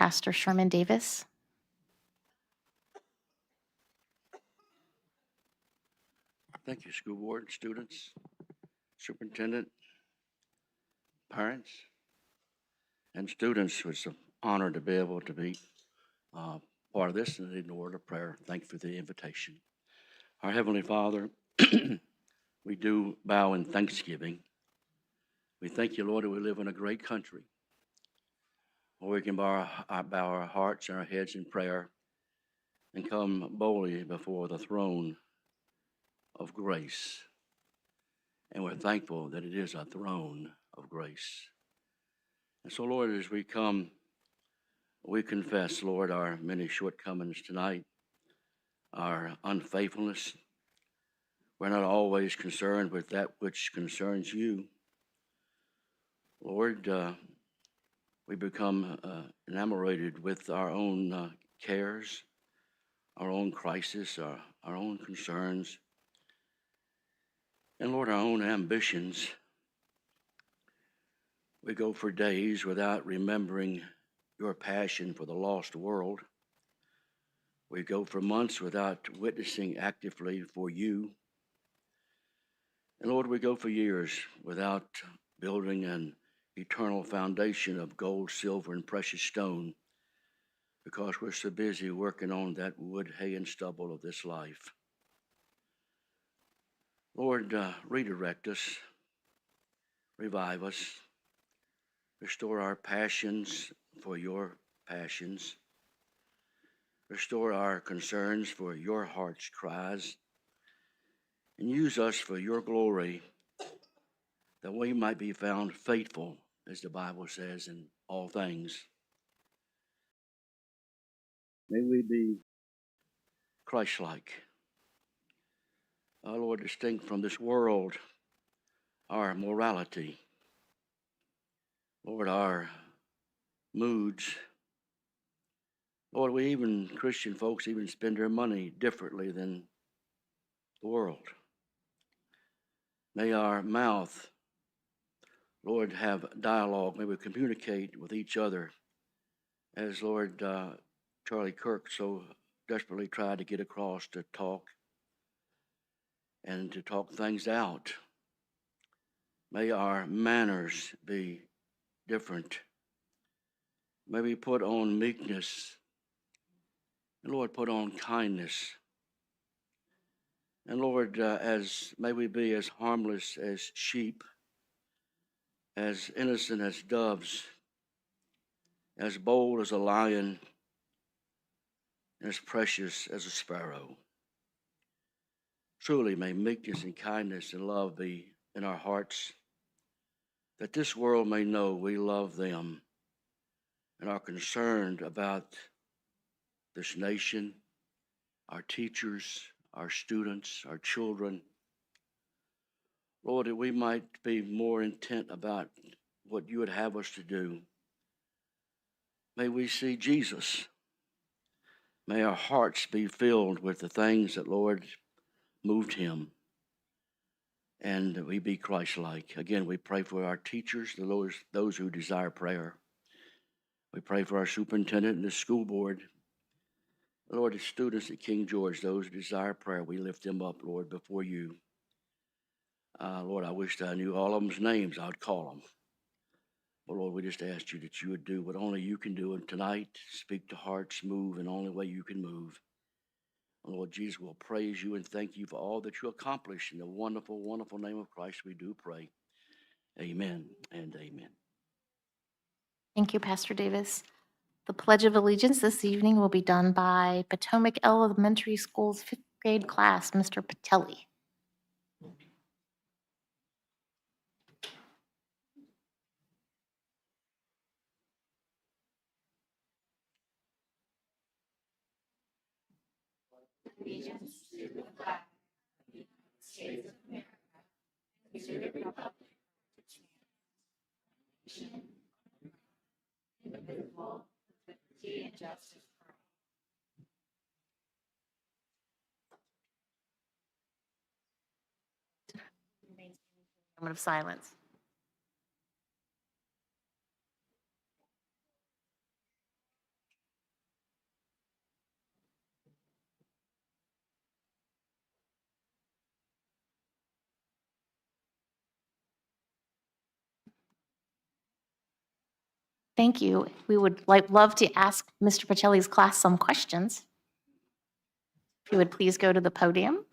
Pastor Sherman Davis. Thank you, school board, students, superintendent, parents, and students. It's an honor to be able to be part of this and in the word of prayer. Thank you for the invitation. Our Heavenly Father, we do bow in thanksgiving. We thank you, Lord, that we live in a great country where we can bow our hearts and our heads in prayer and come boldly before the throne of grace. And we're thankful that it is a throne of grace. And so, Lord, as we come, we confess, Lord, our many shortcomings tonight, our unfaithfulness. We're not always concerned with that which concerns you. Lord, we become enamored with our own cares, our own crisis, our own concerns, and Lord, our own ambitions. We go for days without remembering your passion for the lost world. We go for months without witnessing actively for you. And Lord, we go for years without building an eternal foundation of gold, silver, and precious stone because we're so busy working on that wood, hay, and stubble of this life. Lord, redirect us, revive us, restore our passions for your passions, restore our concerns for your heart's cries, and use us for your glory, that we might be found faithful, as the Bible says, in all things. May we be Christ-like. Our Lord, distinct from this world, our morality, Lord, our moods. Lord, Christian folks even spend their money differently than the world. May our mouth, Lord, have dialogue. May we communicate with each other as, Lord, Charlie Kirk so desperately tried to get across to talk and to talk things out. May our manners be different. May we put on meekness. And Lord, put on kindness. And Lord, may we be as harmless as sheep, as innocent as doves, as bold as a lion, and as precious as a sparrow. Truly, may meekness and kindness and love be in our hearts, that this world may know we love them and are concerned about this nation, our teachers, our students, our children. Lord, that we might be more intent about what you would have us to do. May we see Jesus. May our hearts be filled with the things that, Lord, moved him. And we be Christ-like. Again, we pray for our teachers, those who desire prayer. We pray for our superintendent and the school board. Lord, the students at King George, those who desire prayer, we lift them up, Lord, before you. Lord, I wish I knew all of them's names. I would call them. But Lord, we just ask you that you would do what only you can do. And tonight, speak to hearts, move in the only way you can move. And Lord Jesus, we'll praise you and thank you for all that you accomplish. In the wonderful, wonderful name of Christ, we do pray. Amen and amen. Thank you, Pastor Davis. The Pledge of Allegiance this evening will be done by Potomac Elementary School's 5th grade class, Mr. Patelli. Allegiance to the flag of the United States of America, and to the republic which nation indivisible, with liberty and justice for all. Moment of silence. Thank you. We would love to ask Mr. Pacelli's class some questions. If you would please go to the podium.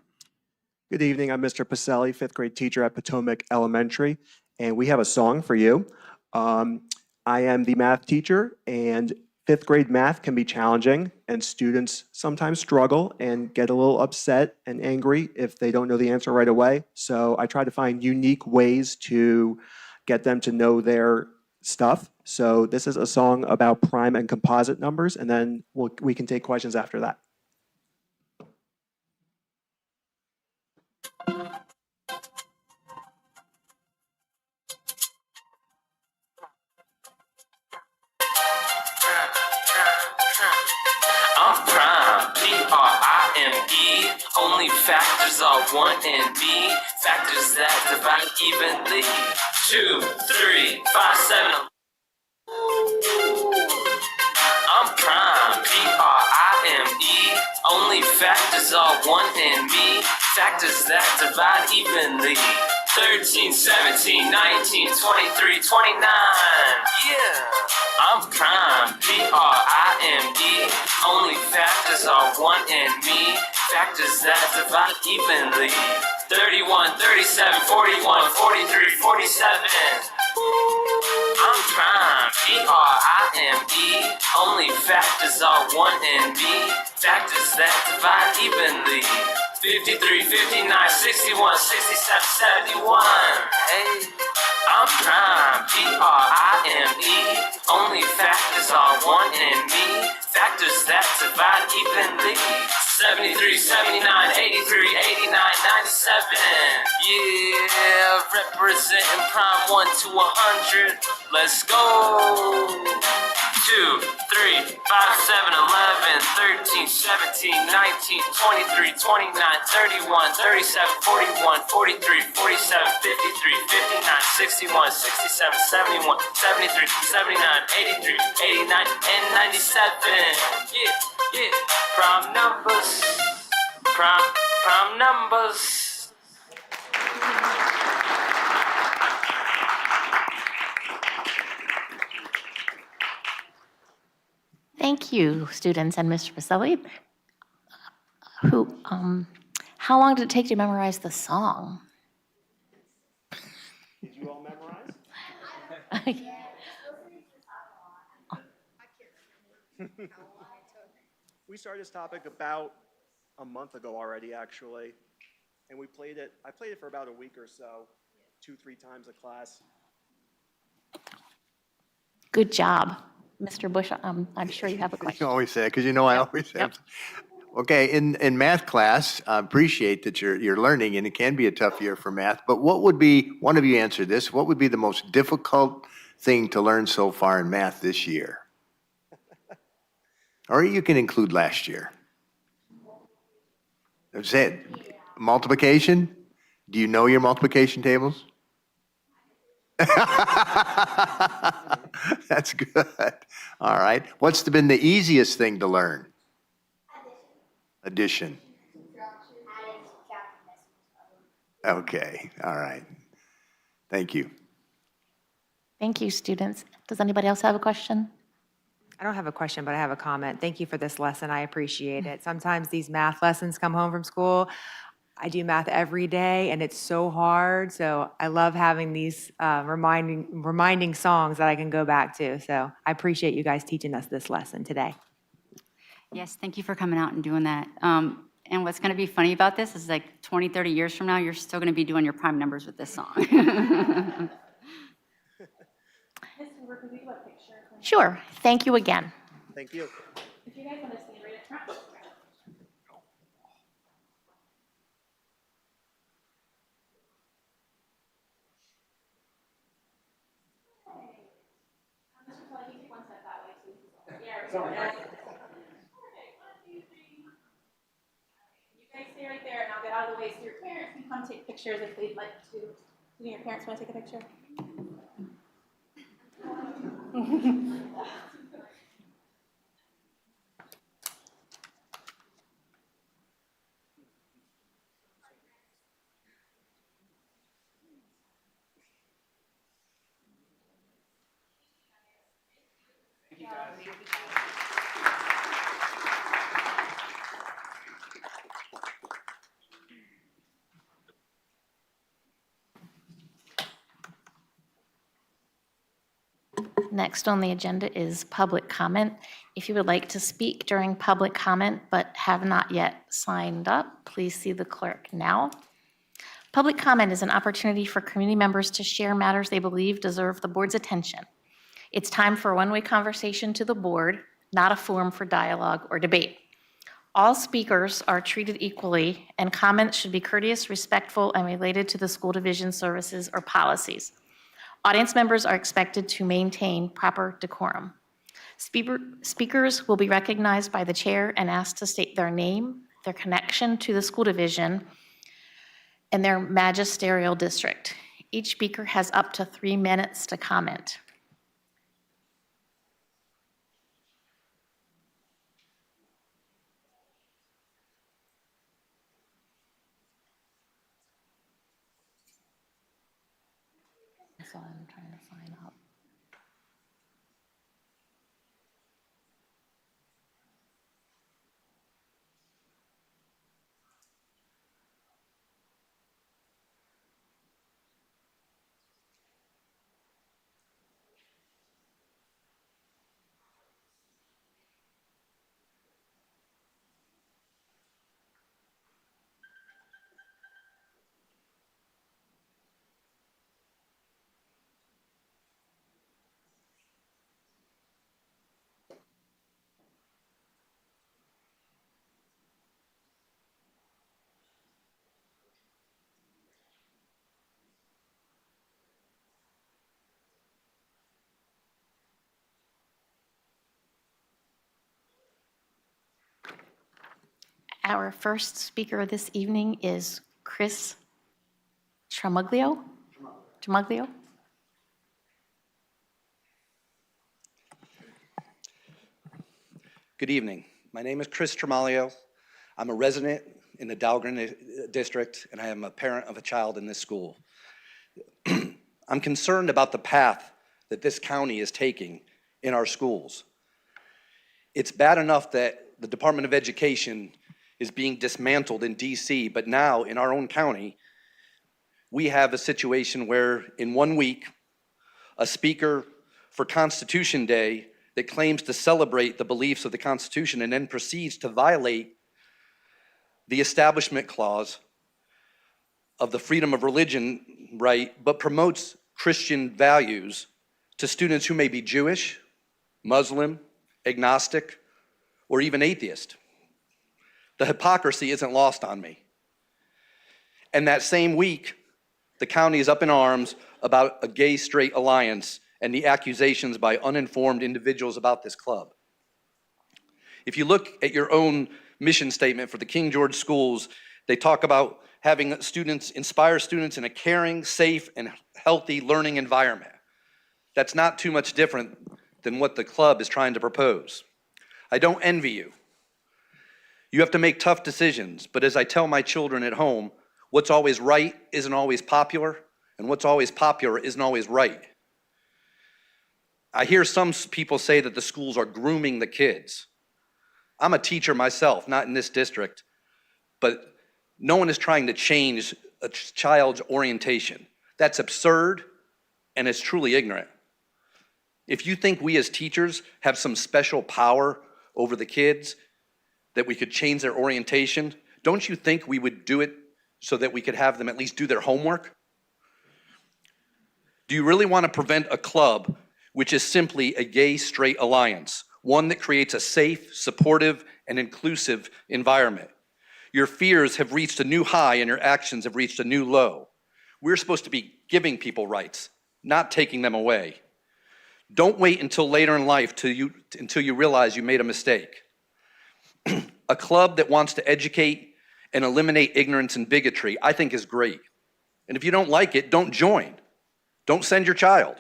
Good evening. I'm Mr. Pacelli, fifth grade teacher at Potomac Elementary, and we have a song for you. I am the math teacher, and fifth grade math can be challenging, and students sometimes struggle and get a little upset and angry if they don't know the answer right away. So I try to find unique ways to get them to know their stuff. So this is a song about prime and composite numbers, and then we can take questions after that. I'm prime, Prime. Only factors are 1 and B. Factors that divide evenly. 2, 3, 5, 7. I'm prime, Prime. Only factors are 1 and me. Factors that divide evenly. 13, 17, 19, 23, 29. Yeah. I'm prime, Prime. Only factors are 1 and me. Factors that divide evenly. 31, 37, 41, 43, 47. I'm prime, Prime. Only factors are 1 and me. Factors that divide evenly. 53, 59, 61, 67, 71. Hey, I'm prime, Prime. Only factors are 1 and me. Factors that divide evenly. 73, 79, 83, 89, 97. Yeah, representing prime 1 to 100. Let's go. 2, 3, 5, 7, 11, 13, 17, 19, 23, 29, 31, 37, 41, 43, 47, 53, 59, 61, 67, 71, 73, 79, 83, 89, and 97. Yeah, prime numbers. Prime numbers. Thank you, students and Mr. Pacelli. How long did it take to memorize the song? Did you all memorize? We started this topic about a month ago already, actually, and I played it for about a week or so, 2-3 times a class. Good job. Mr. Bush, I'm sure you have a You question. always say it, because you know I always have. Okay, in math class, I appreciate that you're learning, and it can be a tough year for math, but what would be, one of you answered this, what would be the most difficult thing to learn so far in math this year? Or you can include last year. Is it multiplication? Do you know your multiplication tables? That's good. All right. What's been the easiest thing to learn? Addition. Okay. All right. Thank you. Thank you, students. Does anybody else have a question? I don't have a question, but I have a comment. Thank you for this lesson. I appreciate it. Sometimes these math lessons come home from school. I do math every day, and it's so hard. So I love having these reminding songs that I can go back to. So I appreciate you guys teaching us this lesson today. Yes, thank you for coming out and doing that. And what's going to be funny about this is like 20, 30 years from now, you're still going to be doing your prime numbers with this song. Sure. Thank you again. Thank you. If you guys want to stand right up front. Mr. Kelly, you take one step that way too. Yeah. Sorry. Perfect. 1, 2, 3. You guys stay right there, and I'll get out of the way so your parents can come take pictures if they'd like to. Do your parents want to take a picture? Next on the agenda is public comment. If you would like to speak during public comment but have not yet signed up, please see the clerk now. Public comment is an opportunity for community members to share matters they believe deserve the board's attention. It's time for a one-way conversation to the board, not a forum for dialogue or debate. All speakers are treated equally, and comments should be courteous, respectful, and related to the school division services or policies. Audience members are expected to maintain proper decorum. Speakers will be recognized by the chair and asked to state their name, their connection to the school division, and their magisterial district. Each speaker has up to 3 minutes to comment. So I'm trying to sign up. Our first speaker this evening is Chris Tramaglio. Good evening. My name is Chris Tremalio. I'm a resident in the Dahlgren district, and I am a parent of a child in this school. I'm concerned about the path that this county is taking in our schools. It's bad enough that the Department of Education is being dismantled in DC, but now in our own county, we have a situation where in 1 week, a speaker for Constitution Day that claims to celebrate the beliefs of the Constitution and then proceeds to violate the Establishment Clause of the freedom of religion right, but promotes Christian values to students who may be Jewish, Muslim, agnostic, or even atheist. The hypocrisy isn't lost on me. And that same week, the county is up in arms about a gay-straight alliance and the accusations by uninformed individuals about this club. If you look at your own mission statement for the King George schools, they talk about having students inspire students in a caring, safe, and healthy learning environment. That's not too much different than what the club is trying to propose. I don't envy you. You have to make tough decisions, but as I tell my children at home, what's always right isn't always popular, and what's always popular isn't always right. I hear some people say that the schools are grooming the kids. I'm a teacher myself, not in this district, but no one is trying to change a child's orientation. That's absurd, and it's truly ignorant. If you think we as teachers have some special power over the kids, that we could change their orientation, don't you think we would do it so that we could have them at least do their homework? Do you really want to prevent a club which is simply a gay-straight alliance, one that creates a safe, supportive, and inclusive environment? Your fears have reached a new high and your actions have reached a new low. We're supposed to be giving people rights, not taking them away. Don't wait until later in life until you realize you made a mistake. A club that wants to educate and eliminate ignorance and bigotry, I think is great. And if you don't like it, don't join. Don't send your child.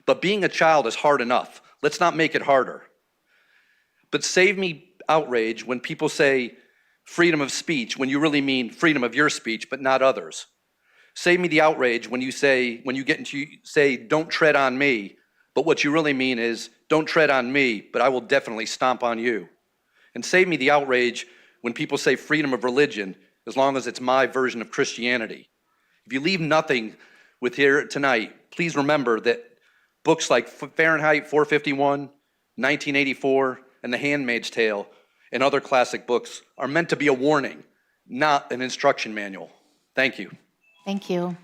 But being a child is hard enough. Let's not make it harder. But save me outrage when people say freedom of speech when you really mean freedom of your speech, but not others. Save me the outrage when you say don't tread on me, but what you really mean is don't tread on me, but I will definitely stomp on you. And save me the outrage when people say freedom of religion, as long as it's my version of Christianity. If you leave nothing with here tonight, please remember that books like Fahrenheit 451, 1984, and The Handmaid's Tale, and other classic books are meant to be a warning, not an instruction manual. Thank you. Thank you.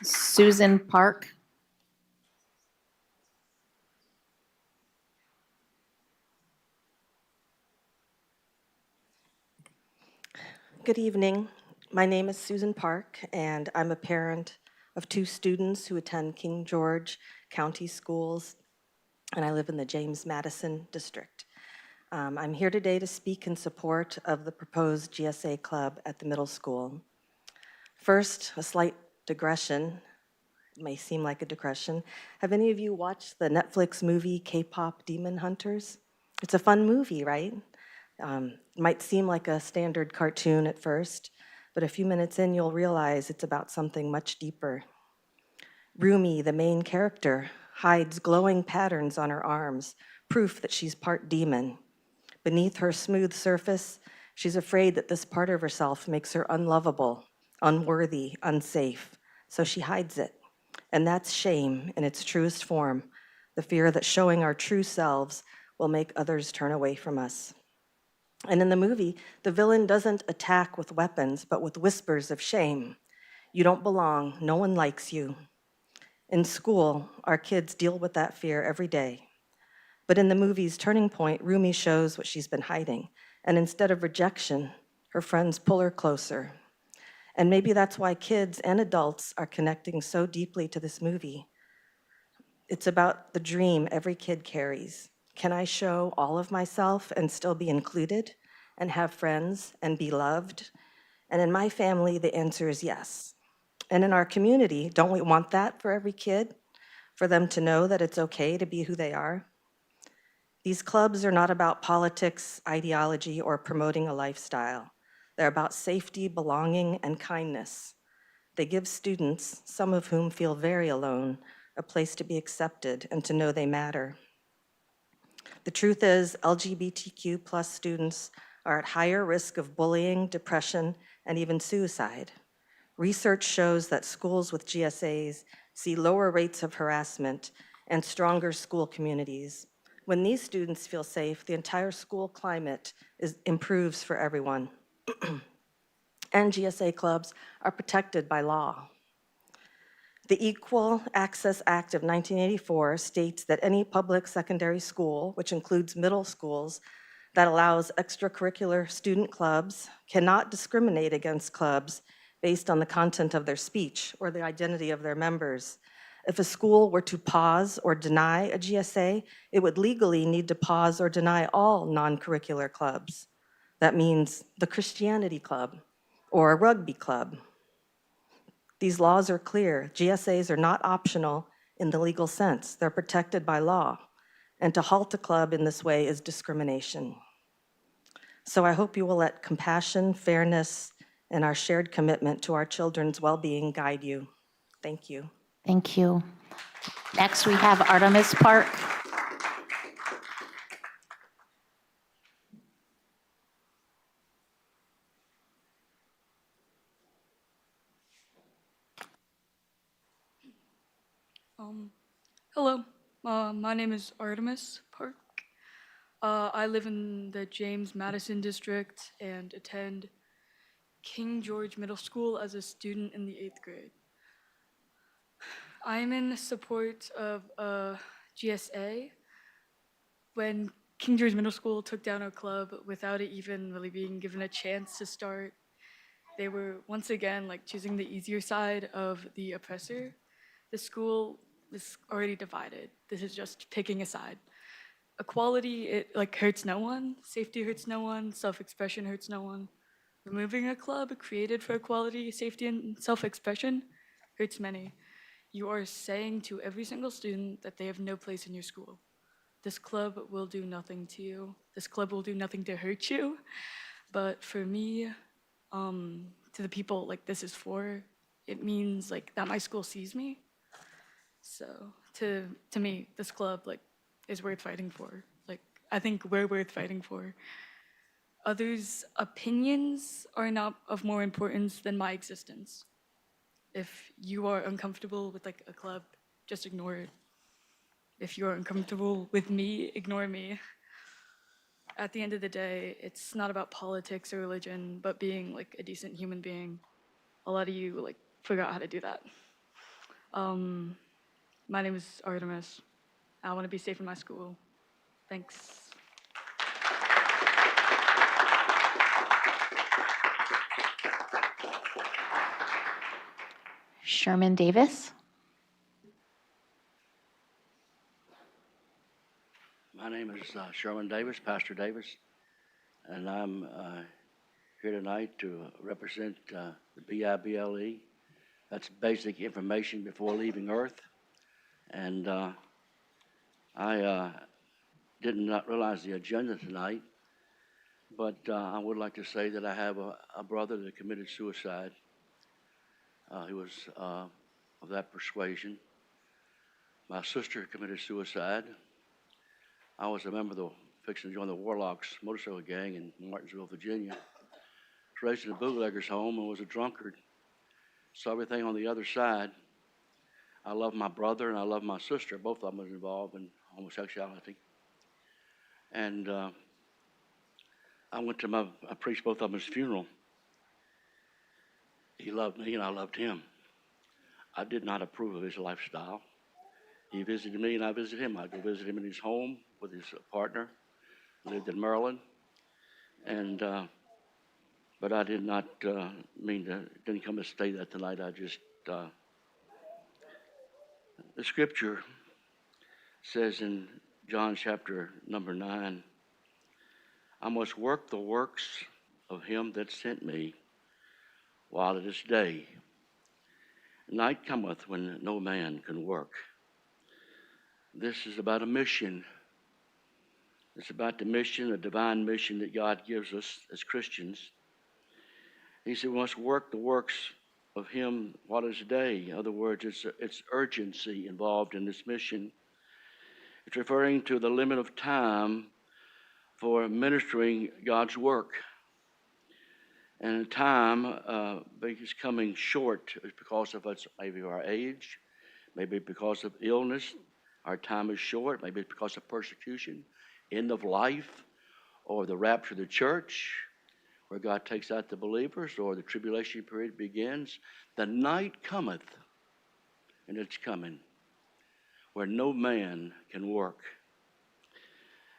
Susan Park. Good evening. My name is Susan Park, and I'm a parent of 2 students who attend King George County Schools, and I live in the James Madison District. I'm here today to speak in support of the proposed GSA club at the middle school. First, a slight digression. It may seem like a digression. Have any of you watched the Netflix movie K-pop Demon Hunters? It's a fun movie, right? Might seem like a standard cartoon at first, but a few minutes in, you'll realize it's about something much deeper. Rumi, the main character, hides glowing patterns on her arms, proof that she's part demon. Beneath her smooth surface, she's afraid that this part of herself makes her unlovable, unworthy, unsafe, so she hides it. And that's shame in its truest form, the fear that showing our true selves will make others turn away from us. And in the movie, the villain doesn't attack with weapons, but with whispers of shame. You don't belong, no one likes you. In school, our kids deal with that fear every day. But in the movie's turning point, Rumi shows what she's been hiding. And instead of rejection, her friends pull her closer. And maybe that's why kids and adults are connecting so deeply to this movie. It's about the dream every kid carries. Can I show all of myself and still be included and have friends and be loved? And in my family, the answer is yes. And in our community, don't we want that for every kid? For them to know that it's okay to be who they are? These clubs are not about politics, ideology, or promoting a lifestyle. They're about safety, belonging, and kindness. They give students, some of whom feel very alone, a place to be accepted and to know they matter. The truth is, LGBTQ plus students are at higher risk of bullying, depression, and even suicide. Research shows that schools with GSAs see lower rates of harassment and stronger school communities. When these students feel safe, the entire school climate improves for everyone. And GSA clubs are protected by law. The Equal Access Act of 1984 states that any public secondary school, which includes middle schools, that allows extracurricular student clubs cannot discriminate against clubs based on the content of their speech or the identity of their members. If a school were to pause or deny a GSA, it would legally need to pause or deny all non-curricular clubs. That means the Christianity club or a rugby club. These laws are clear. GSAs are not optional in the legal sense. They're protected by law. And to halt a club in this way is discrimination. So I hope you will let compassion, fairness, and our shared commitment to our children's well-being guide you. Thank you. Thank you. Next, we have Artemis Park. Hello, my name is Artemis Park. I live in the James Madison District and attend King George Middle School as a student in the 8th grade. I'm in support of GSA. When King George Middle School took down our club without it even really being given a chance to start, they were once again like choosing the easier side of the oppressor. The school is already divided. This is just picking a side. Equality, it like hurts no one. Safety hurts no one. Self-expression hurts no one. Removing a club created for equality, safety, and self-expression hurts many. You are saying to every single student that they have no place in your school. This club will do nothing to you. This club will do nothing to hurt you. But for me, to the people like this is for, it means like that my school sees me. So to me, this club like is worth fighting for. Like I think we're worth fighting for. Others' opinions are not of more importance than my existence. If you are uncomfortable with like a club, just ignore it. If you are uncomfortable with me, ignore me. At the end of the day, it's not about politics or religion, but being like a decent human being. A lot of you like forgot how to do that. My name is Artemis. I want to be safe in my school. Thanks. Sherman Davis. My name is Sherman Davis, Pastor Davis, and I'm here tonight to represent the BIBLE. That's basic information before leaving Earth. And I did not realize the agenda tonight, but I would like to say that I have a brother that committed suicide. He was of that persuasion. My sister committed suicide. I was a member of the fixing to join the Warlocks motorcycle gang in Martinsville, Virginia. Was raised in a bootlegger's home and was a drunkard. Saw everything on the other side. I love my brother and I love my sister. Both of them was involved in homosexuality. And I preached both of them's funeral. He loved me and I loved him. I did not approve of his lifestyle. He visited me and I visited him. I'd go visit him in his home with his partner. Lived in Maryland. And, but I did not didn't come to stay that tonight. I just, the scripture says in John chapter number 9, I must work the works of him that sent me while it is day. Night cometh when no man can work. This is about a mission. It's about the mission, a divine mission that God gives us as Christians. He said we must work the works of him while it is day. In other words, it's urgency involved in this mission. It's referring to the limit of time for ministering God's work. And time is coming short because of maybe our age, maybe because of illness. Our time is short, maybe it's because of persecution, end of life, or the rapture of the church, where God takes out the believers, or the tribulation period begins. The night cometh, and it's coming, where no man can work.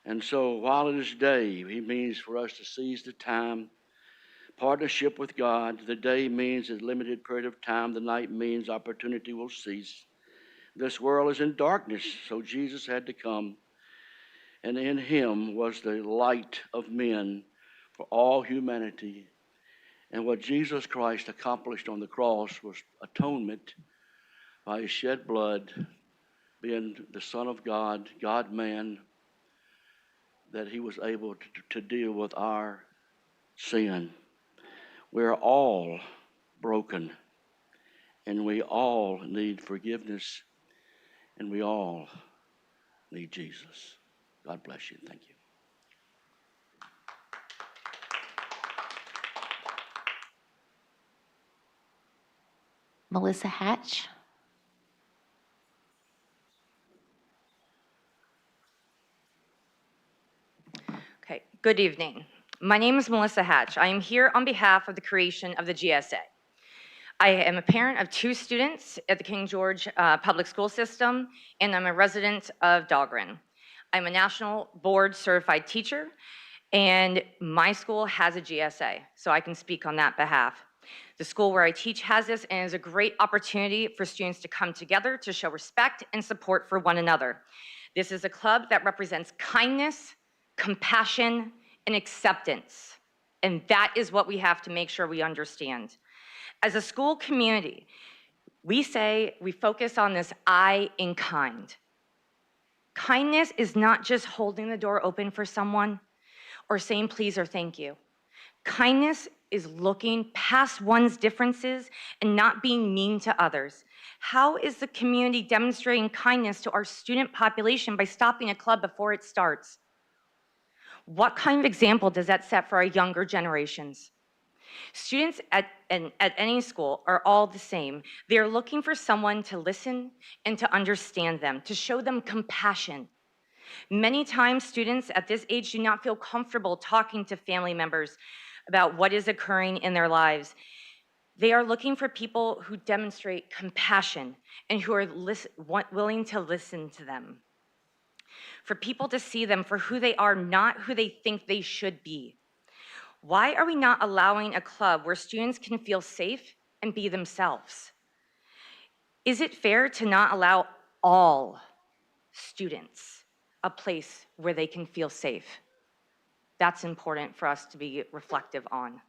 And so while it is day, he means for us to seize the time, partnership with God. The day means a limited period of time. The night means opportunity will cease. This world is in darkness, so Jesus had to come. And in him was the light of men for all humanity. And what Jesus Christ accomplished on the cross was atonement by his shed blood, being the Son of God, God-man, that he was able to deal with our sin. We're all broken, and we all need forgiveness, and we all need Jesus. God bless you. Thank you. Melissa Hatch. Okay, good evening. My name is Melissa Hatch. I am here on behalf of the creation of the GSA. I am a parent of 2 students at the King George Public School System, and I'm a resident of Dahlgren. I'm a national board certified teacher, and my school has a GSA, so I can speak on that behalf. The school where I teach has this, and is a great opportunity for students to come together to show respect and support for one another. This is a club that represents kindness, compassion, and acceptance. And that is what we have to make sure we understand. As a school community, we say we focus on this I in kind. Kindness is not just holding the door open for someone or saying please or thank you. Kindness is looking past one's differences and not being mean to others. How is the community demonstrating kindness to our student population by stopping a club before it starts? What kind of example does that set for our younger generations? Students at any school are all the same. They are looking for someone to listen and to understand them, to show them compassion. Many times, students at this age do not feel comfortable talking to family members about what is occurring in their lives. They are looking for people who demonstrate compassion and who are willing to listen to them. For people to see them for who they are, not who they think they should be. Why are we not allowing a club where students can feel safe and be themselves? Is it fair to not allow all students a place where they can feel safe? That's important for us to be reflective on.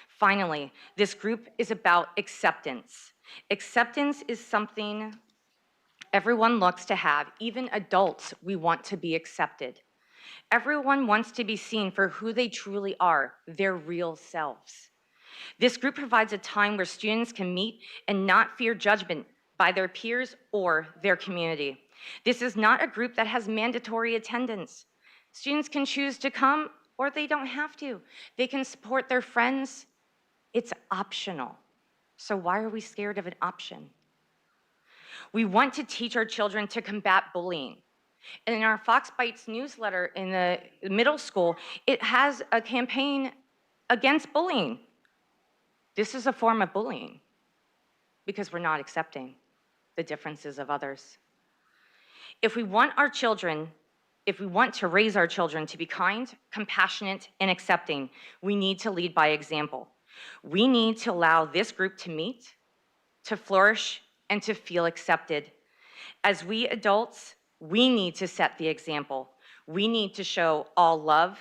Finally, this group is about acceptance. Acceptance is something everyone looks to have. Even adults, we want to be accepted. Everyone wants to be seen for who they truly are, their real selves. This group provides a time where students can meet and not fear judgment by their peers or their community. This is not a group that has mandatory attendance. Students can choose to come or they don't have to. They can support their friends. It's optional. So why are we scared of an option? We want to teach our children to combat bullying. And in our Fox Bites newsletter in the middle school, it has a campaign against bullying. This is a form of bullying because we're not accepting the differences of others. If we want to raise our children to be kind, compassionate, and accepting, we need to lead by example. We need to allow this group to meet, to flourish, and to feel accepted. As we adults, we need to set the example. We need to show all love,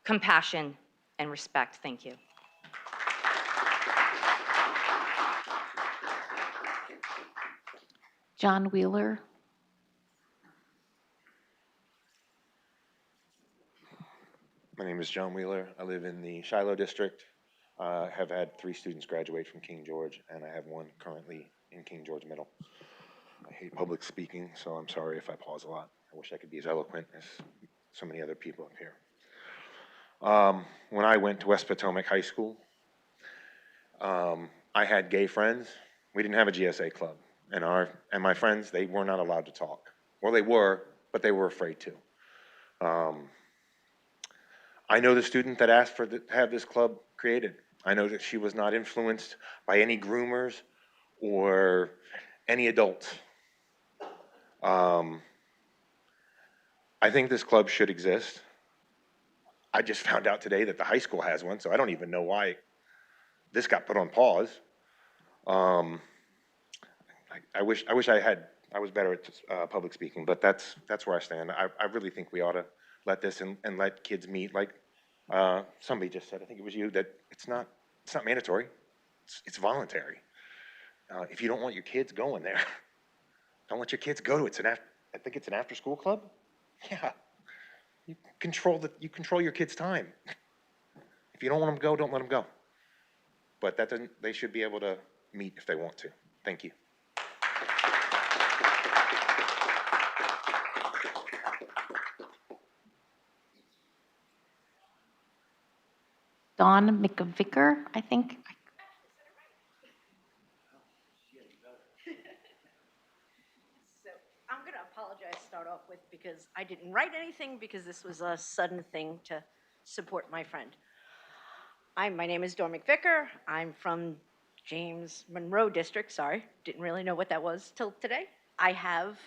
compassion, and respect. Thank you. John Wheeler. My name is John Wheeler. I live in the Shiloh district. Have had 3 students graduate from King George, and I have one currently in King George Middle. I hate public speaking, so I'm sorry if I pause a lot. I wish I could be as eloquent as so many other people up here. When I went to West Potomac High School, I had gay friends. We didn't have a GSA club, and my friends, they were not allowed to talk. Well, they were, but they were afraid to. I know the student that asked to have this club created. I know that she was not influenced by any groomers or any adults. I think this club should exist. I just found out today that the high school has one, so I don't even know why this got put on pause. I wish I was better at public speaking, but that's where I stand. I really think we ought to let this and let kids meet. Like somebody just said, I think it was you, that it's not mandatory. It's voluntary. If you don't want your kids going there, don't let your kids go to it. I think it's an after-school club. Yeah, you control your kids' time. If you don't want them to go, don't let them go. But they should be able to meet if they want to. Thank you. Dawn McVicker, I think. So I'm going to apologize to start off with because I didn't write anything because this was a sudden thing to support my friend. My name is Dawn McVicker. I'm from James Monroe District. Sorry, didn't really know what that was till today. I have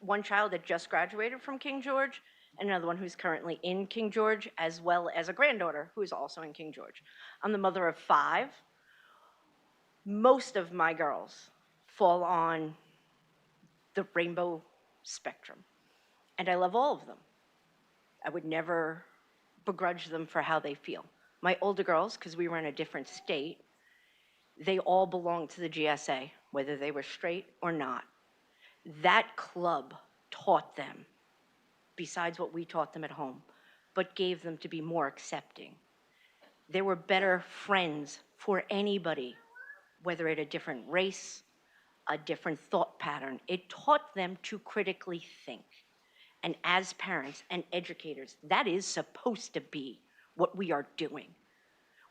one child that just graduated from King George, and another one who's currently in King George, as well as a granddaughter who is also in King George. I'm the mother of 5. Most of my girls fall on the rainbow spectrum, and I love all of them. I would never begrudge them for how they feel. My older girls, because we were in a different state, they all belonged to the GSA, whether they were straight or not. That club taught them, besides what we taught them at home, but gave them to be more accepting. They were better friends for anybody, whether it a different race, a different thought pattern. It taught them to critically think. And as parents and educators, that is supposed to be what we are doing.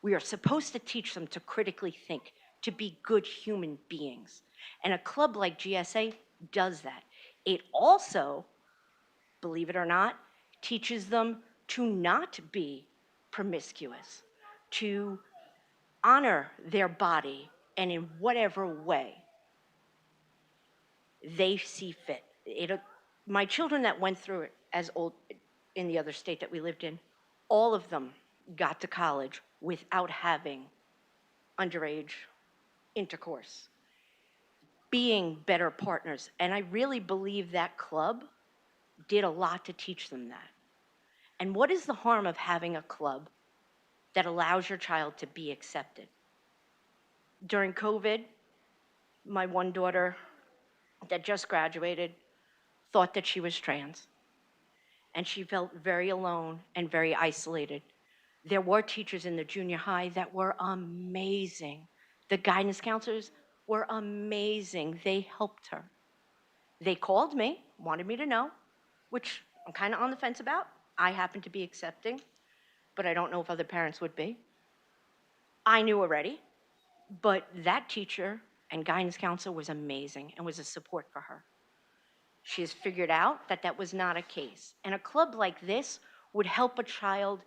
We are supposed to teach them to critically think, to be good human beings. And a club like GSA does that. It also, believe it or not, teaches them to not be promiscuous, to honor their body, and in whatever way they see fit. My children that went through it as old in the other state that we lived in, all of them got to college without having underage intercourse, being better partners. And I really believe that club did a lot to teach them that. And what is the harm of having a club that allows your child to be accepted? During COVID, my one daughter that just graduated thought that she was trans, and she felt very alone and very isolated. There were teachers in the junior high that were amazing. The guidance counselors were amazing. They helped her. They called me, wanted me to know, which I'm kind of on the fence about. I happen to be accepting, but I don't know if other parents would be. I knew already, but that teacher and guidance counselor was amazing and was a support for her. She has figured out that that was not a case. And a club like this would help a child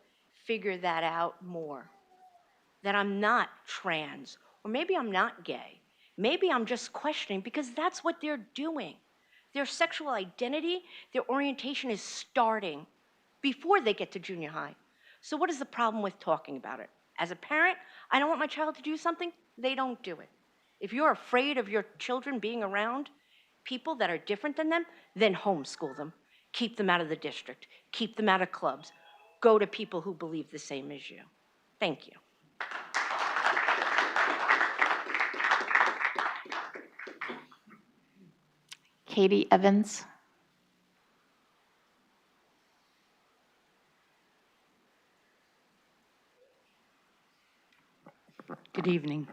figure that out more. That I'm not trans, or maybe I'm not gay. Maybe I'm just questioning, because that's what they're doing. Their sexual identity, their orientation is starting before they get to junior high. So what is the problem with talking about it? As a parent, I don't want my child to do something, they don't do it. If you're afraid of your children being around people that are different than them, then homeschool them. Keep them out of the district. Keep them out of clubs. Go to people who believe the same as you. Thank you. Katie Evans. Good evening.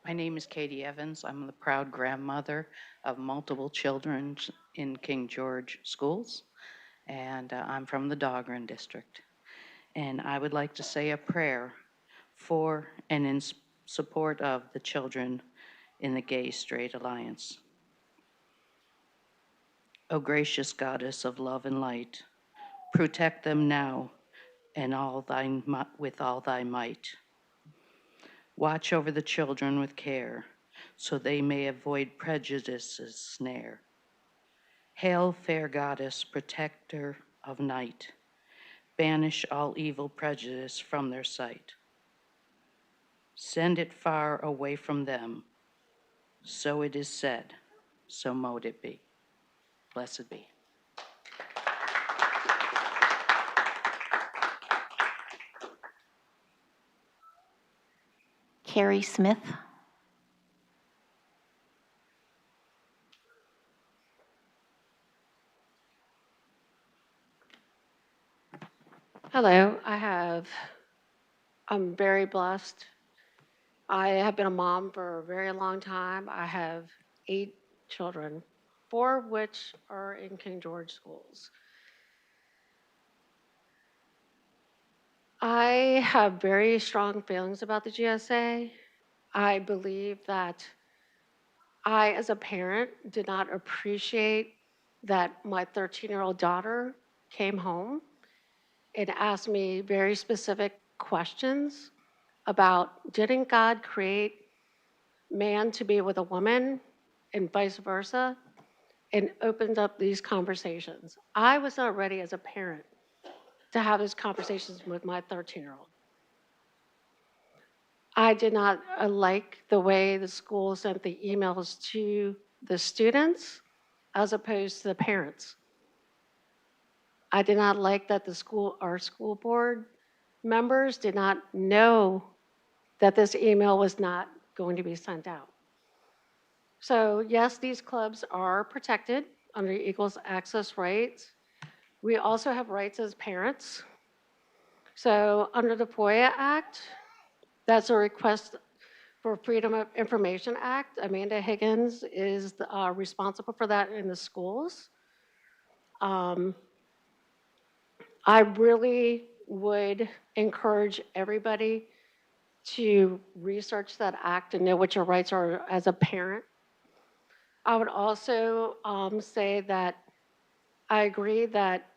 My name is Katie Evans. I'm the proud grandmother of multiple children in King George schools, and I'm from the Dahlgren district. And I would like to say a prayer for and in support of the children in the Gay Straight Alliance. O gracious goddess of love and light, protect them now and with all thy might. Watch over the children with care, so they may avoid prejudice's snare. Hail, fair goddess, protector of night, banish all evil prejudice from their sight. Send it far away from them. So it is said, so mote it be. Blessed be. Carrie Smith. Hello, I'm very blessed. I have been a mom for a very long time. I have 8 children, 4 of which are in King George schools. I have very strong feelings about the GSA. I believe that I, as a parent, did not appreciate that my 13-year-old daughter came home and asked me very specific questions about, didn't God create man to be with a woman and vice versa, and opened up these conversations. I was not ready as a parent to have these conversations with my 13-year-old. I did not like the way the school sent the emails to the students as opposed to the parents. I did not like that our school board members did not know that this email was not going to be sent out. So yes, these clubs are protected under equal access rights. We also have rights as parents. So under the FOIA Act, That's a request for Freedom of Information Act. Amanda Higgins is responsible for that in the schools. I really would encourage everybody to research that act and know what your rights are as a parent. I would also say that I agree that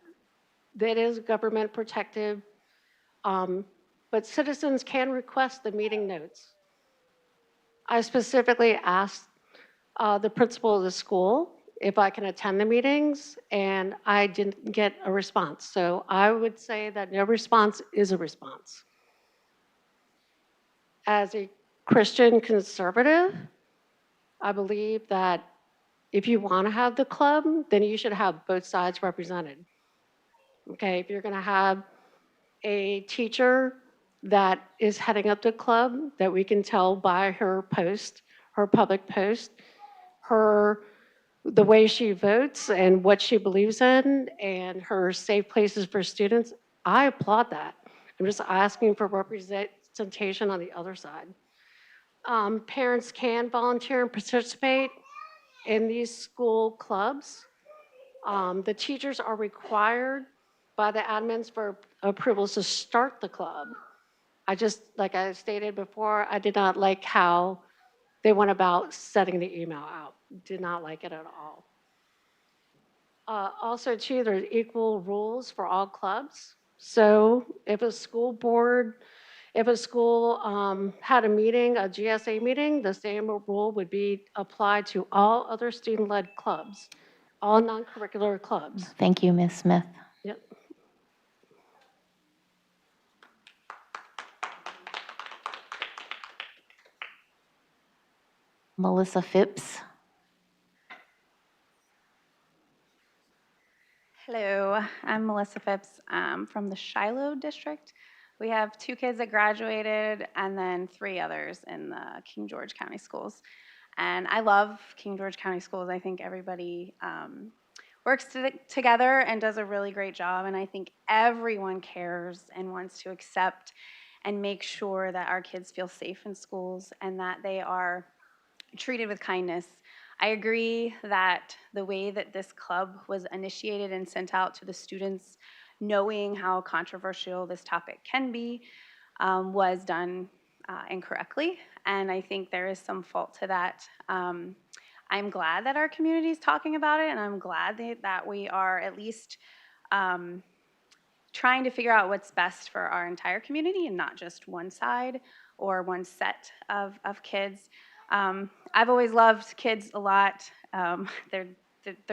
that is government protective, but citizens can request the meeting notes. I specifically asked the principal of the school if I can attend the meetings, and I didn't get a response. So I would say that no response is a response. As a Christian conservative, I believe that if you want to have the club, then you should have both sides represented. Okay, if you're going to have a teacher that is heading up the club that we can tell by her post, her public post, the way she votes and what she believes in and her safe places for students, I applaud that. I'm just asking for representation on the other side. Parents can volunteer and participate in these school clubs. The teachers are required by the admins for approvals to start the club. Like I stated before, I did not like how they went about setting the email out. Did not like it at all. Also, too, there's equal rules for all clubs. So if a school had a meeting, a GSA meeting, the same rule would be applied to all other student-led clubs, all non-curricular clubs. Thank you, Ms. Smith. Yep. Melissa Phipps. Hello, I'm Melissa Phipps from the Shiloh district. We have 2 kids that graduated and then 3 others in the King George County schools. And I love King George County schools. I think everybody works together and does a really great job. And I think everyone cares and wants to accept and make sure that our kids feel safe in schools and that they are treated with kindness. I agree that the way that this club was initiated and sent out to the students, knowing how controversial this topic can be, was done incorrectly. And I think there is some fault to that. I'm glad that our community is talking about it, and I'm glad that we are at least trying to figure out what's best for our entire community and not just one side or one set of kids. I've always loved kids a lot. They're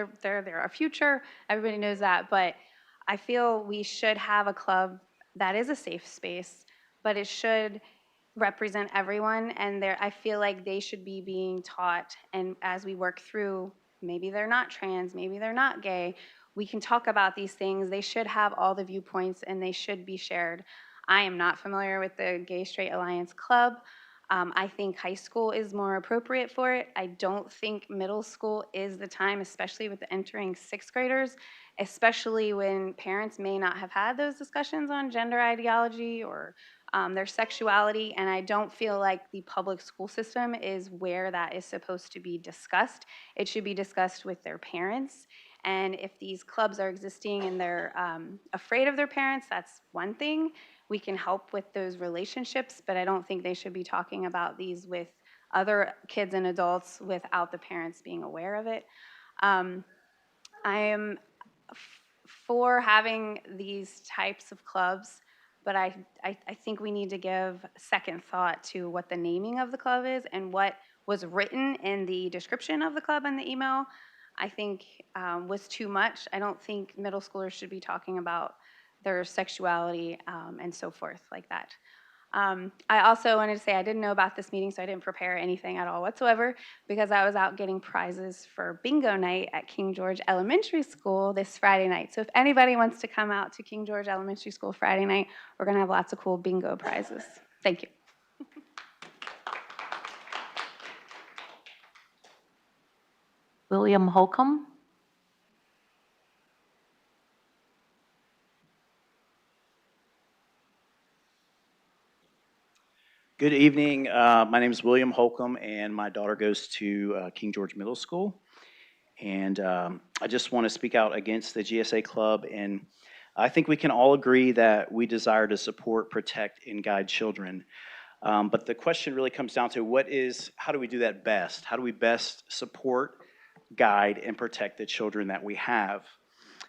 our future. Everybody knows that. But I feel we should have a club that is a safe space, but it should represent everyone. And I feel like they should be being taught. And as we work through, maybe they're not trans, maybe they're not gay, we can talk about these things. They should have all the viewpoints and they should be shared. I am not familiar with the Gay Straight Alliance Club. I think high school is more appropriate for it. I don't think middle school is the time, especially with the entering 6th graders, especially when parents may not have had those discussions on gender ideology or their sexuality. And I don't feel like the public school system is where that is supposed to be discussed. It should be discussed with their parents. And if these clubs are existing and they're afraid of their parents, that's one thing. We can help with those relationships, but I don't think they should be talking about these with other kids and adults without the parents being aware of it. I am for having these types of clubs, but I think we need to give second thought to what the naming of the club is and what was written in the description of the club in the email. I think was too much. I don't think middle schoolers should be talking about their sexuality and so forth like that. I also wanted to say I didn't know about this meeting, so I didn't prepare anything at all whatsoever because I was out getting prizes for bingo night at King George Elementary School this Friday night. So if anybody wants to come out to King George Elementary School Friday night, we're going to have lots of cool bingo prizes. Thank you. William Holcomb. Good evening. My name is William Holcomb, and my daughter goes to King George Middle School. And I just want to speak out against the GSA Club. And I think we can all agree that we desire to support, protect, and guide children. But the question really comes down to how do we do that best? How do we best support, guide, and protect the children that we have?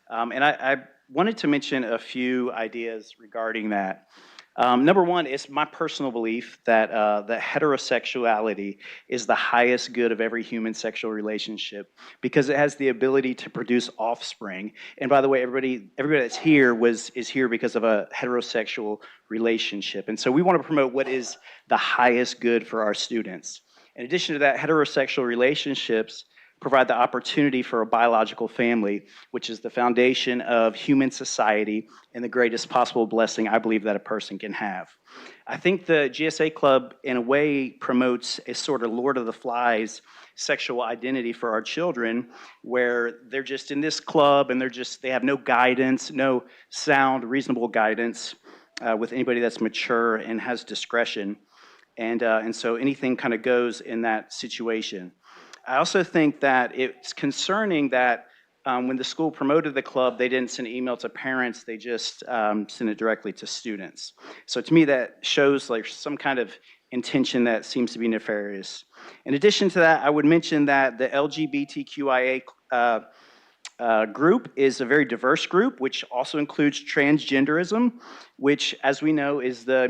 And I wanted to mention a few ideas regarding that. Number one, it's my personal belief that that heterosexuality is the highest good of every human sexual relationship because it has the ability to produce offspring. And by the way, everybody that's here is here because of a heterosexual relationship. And so we want to promote what is the highest good for our students. In addition to that, heterosexual relationships provide the opportunity for a biological family, which is the foundation of human society and the greatest possible blessing I believe that a person can have. I think the GSA Club, in a way, promotes a sort of Lord of the Flies sexual identity for our children, where they're just in this club and they have no guidance, no sound, reasonable guidance with anybody that's mature and has discretion. And so anything kind of goes in that situation. I also think that it's concerning that when the school promoted the club, they didn't send an email to parents, they just sent it directly to students. So to me, that shows like some kind of intention that seems to be nefarious. In addition to that, I would mention that the LGBTQIA group is a very diverse group, which also includes transgenderism, which, as we know, is the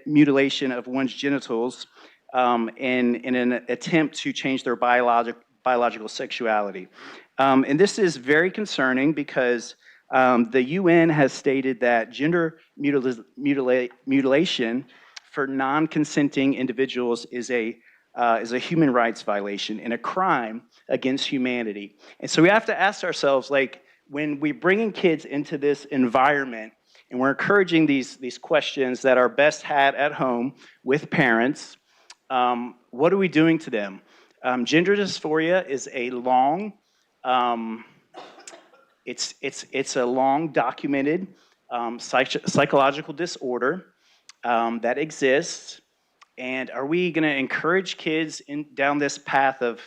mutilation of one's genitals in an attempt to change their biological sexuality. And this is very concerning because the UN has stated that gender mutilation for non-consenting individuals is a human rights violation and a crime against humanity. And so we have to ask ourselves, like, when we're bringing kids into this environment and we're encouraging these questions that are best had at home with parents, what are we doing to them? Gender dysphoria is a long, it's a long documented psychological disorder that exists. And are we going to encourage kids down this path of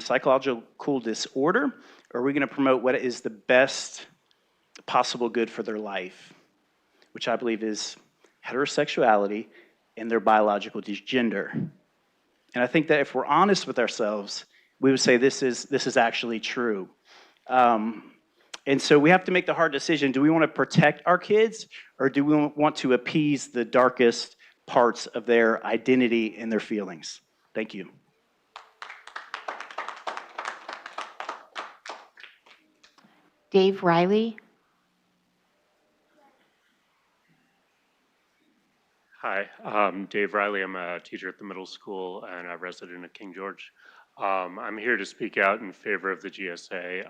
psychological disorder, or are we going to promote what is the best possible good for their life, which I believe is heterosexuality and their biological gender? And I think that if we're honest with ourselves, we would say this is actually true. And so we have to make the hard decision. Do we want to protect our kids, or do we want to appease the darkest parts of their identity and their feelings? Thank you. Dave Riley. Hi, I'm Dave Riley. I'm a teacher at the middle school and a resident of King George. I'm here to speak out in favor of the GSA.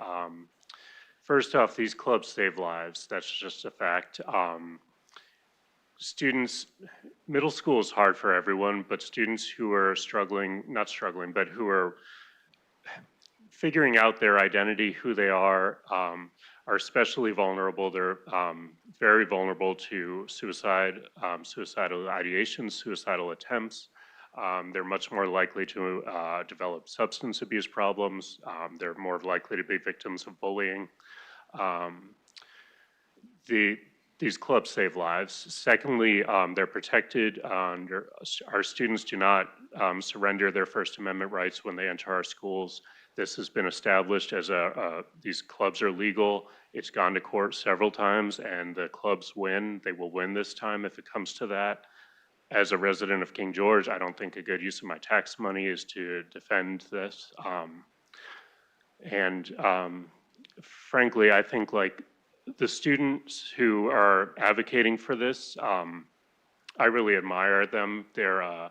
First off, these clubs save lives. That's just a fact. Middle school is hard for everyone, but students who are not struggling, but who are figuring out their identity, who they are especially vulnerable. They're very vulnerable to suicide, suicidal ideations, suicidal attempts. They're much more likely to develop substance abuse problems. They're more likely to be victims of bullying. These clubs save lives. Secondly, they're protected. Our students do not surrender their First Amendment rights when they enter our schools. This has been established as these clubs are legal. It's gone to court several times, and the clubs win. They will win this time if it comes to that. As a resident of King George, I don't think a good use of my tax money is to defend this. Frankly, I think like the students who are advocating for this, I really admire them. They're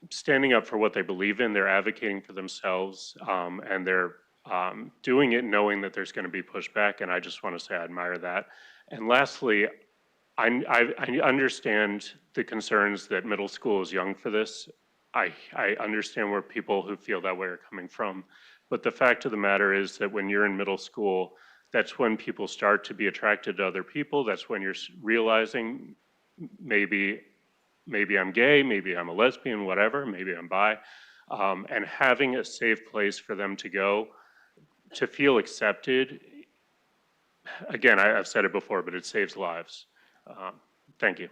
standing up for what they believe in. They're advocating for themselves, and they're doing it knowing that there's going to be pushback. And I just want to say I admire that. And lastly, I understand the concerns that middle school is young for this. I understand where people who feel that way are coming from. But the fact of the matter is that when you're in middle school, That's when people start to be attracted to other people. That's when you're realizing maybe I'm gay, maybe I'm a lesbian, whatever, maybe I'm bi, and having a safe place for them to go to feel accepted. Again, I've said it before, but it saves lives. Thank you.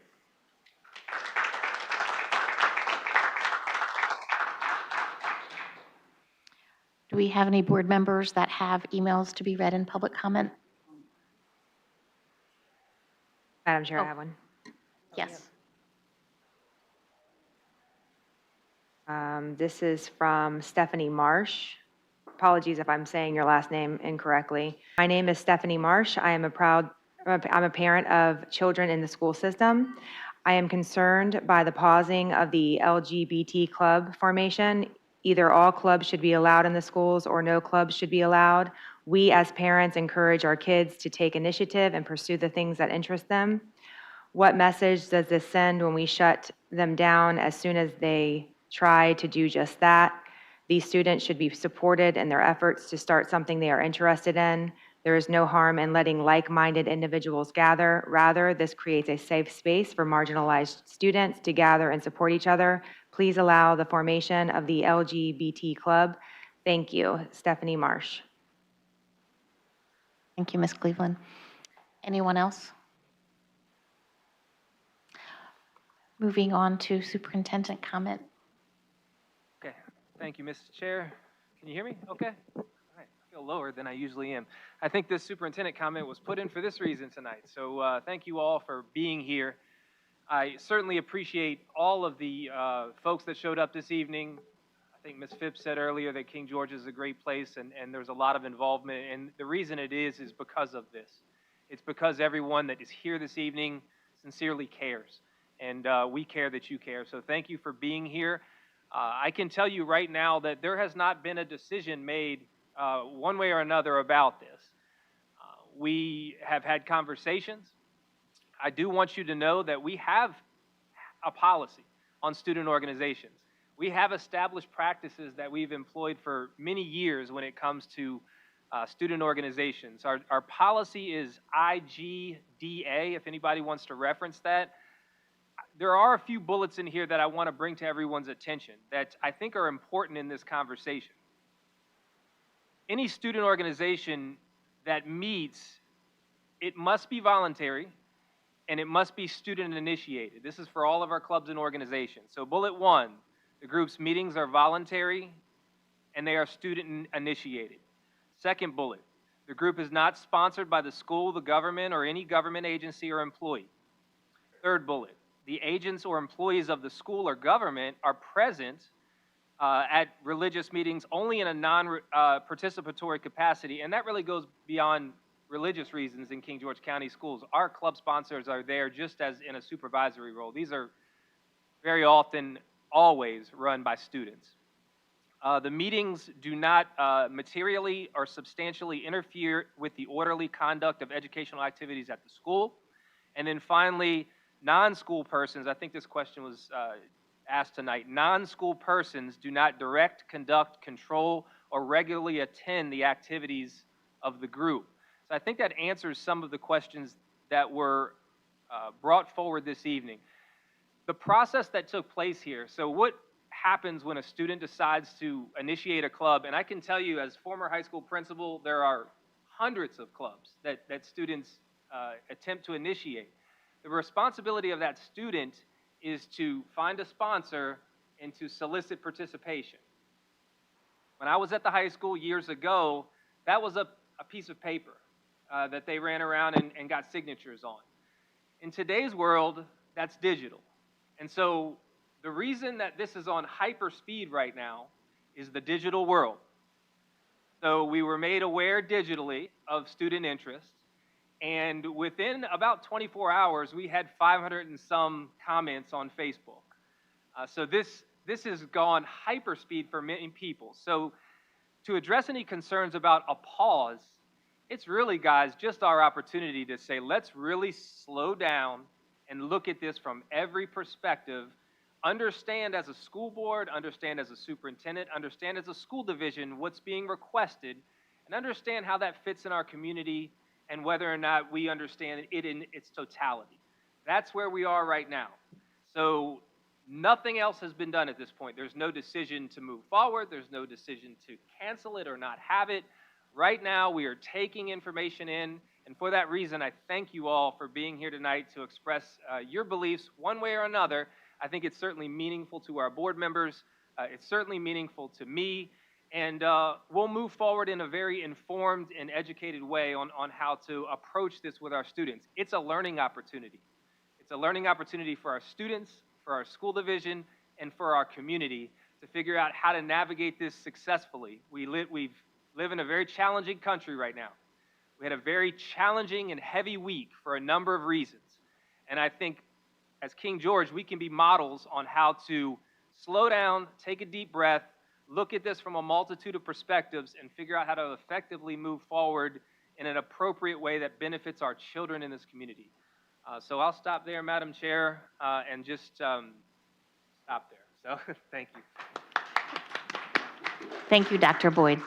Do we have any board members that have emails to be read in public comment? Madam Chair, I have one. Yes. This is from Stephanie Marsh. Apologies if I'm saying your last name incorrectly. My name is Stephanie Marsh. I'm a parent of children in the school system. I am concerned by the pausing of the LGBT club formation. Either all clubs should be allowed in the schools or no clubs should be allowed. We as parents encourage our kids to take initiative and pursue the things that interest them. What message does this send when we shut them down as soon as they try to do just that? These students should be supported in their efforts to start something they are interested in. There is no harm in letting like-minded individuals gather. Rather, this creates a safe space for marginalized students to gather and support each other. Please allow the formation of the LGBT club. Thank you, Stephanie Marsh. Thank you, Ms. Cleveland. Anyone else? Moving on to superintendent comment. Okay, thank you, Mr. Chair. Can you hear me? Okay. All right, I feel lower than I usually am. I think this superintendent comment was put in for this reason tonight. So thank you all for being here. I certainly appreciate all of the folks that showed up this evening. I think Ms. Phipps said earlier that King George is a great place, and there's a lot of involvement. And the reason it is because of this. It's because everyone that is here this evening sincerely cares. And we care that you care. So thank you for being here. I can tell you right now that there has not been a decision made one way or another about this. We have had conversations. I do want you to know that we have a policy on student organizations. We have established practices that we've employed for many years when it comes to student organizations. Our policy is IGDA, if anybody wants to reference that. There are a few bullets in here that I want to bring to everyone's attention that I think are important in this conversation. Any student organization that meets, it must be voluntary and it must be student initiated. This is for all of our clubs and organizations. So bullet 1, the group's meetings are voluntary and they are student initiated. Second bullet, the group is not sponsored by the school, the government, or any government agency or employee. Third bullet, the agents or employees of the school or government are present at religious meetings only in a non-participatory capacity, and that really goes beyond religious reasons in King George County schools. Our club sponsors are there just as in a supervisory role. These are very often, always run by students. The meetings do not materially or substantially interfere with the orderly conduct of educational activities at the school. And then finally, non-school persons, I think this question was asked tonight, non-school persons do not direct, conduct, control, or regularly attend the activities of the group. So I think that answers some of the questions that were brought forward this evening. The process that took place here, so what happens when a student decides to initiate a club, and I can tell you as former high school principal, there are hundreds of clubs that students attempt to initiate. The responsibility of that student is to find a sponsor and to solicit participation. When I was at the high school years ago, that was a piece of paper that they ran around and got signatures on. In today's world, that's digital. And so the reason that this is on hyper speed right now is the digital world. So we were made aware digitally of student interest. And within about 24 hours, we had 500 and some comments on Facebook. So this has gone hyperspeed for many people. So to address any concerns about a pause, it's really, guys, just our opportunity to say, let's really slow down and look at this from every perspective. Understand as a school board, understand as a superintendent, understand as a school division what's being requested, and understand how that fits in our community and whether or not we understand it in its totality. That's where we are right now. So nothing else has been done at this point. There's no decision to move forward. There's no decision to cancel it or not have it. Right now, we are taking information in, and for that reason, I thank you all for being here tonight to express your beliefs one way or another. I think it's certainly meaningful to our board members. It's certainly meaningful to me, and we'll move forward in a very informed and educated way on how to approach this with our students. It's a learning opportunity. It's a learning opportunity for our students, for our school division, and for our community to figure out how to navigate this successfully. We live in a very challenging country right now. We had a very challenging and heavy week for a number of reasons. And I think as King George, we can be models on how to slow down, take a deep breath, look at this from a multitude of perspectives, and figure out how to effectively move forward in an appropriate way that benefits our children in this community. So I'll stop there, Madam Chair, and just stop there. So thank you. Thank you, Dr. Boyd.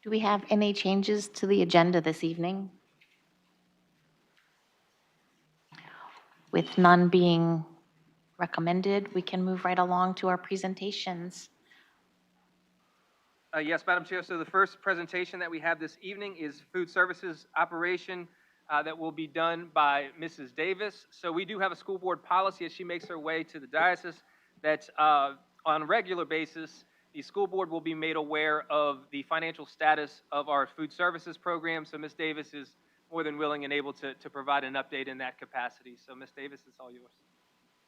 Do we have any changes to the agenda this evening? With none being recommended, we can move right along to our presentations. Yes, Madam Chair. So the first presentation that we have this evening is food services operation that will be done by Mrs. Davis. So we do have a school board policy as she makes her way to the diocese that on a regular basis, the school board will be made aware of the financial status of our food services program. So Ms. Davis is more than willing and able to provide an update in that capacity. So Ms. Davis, it's all yours.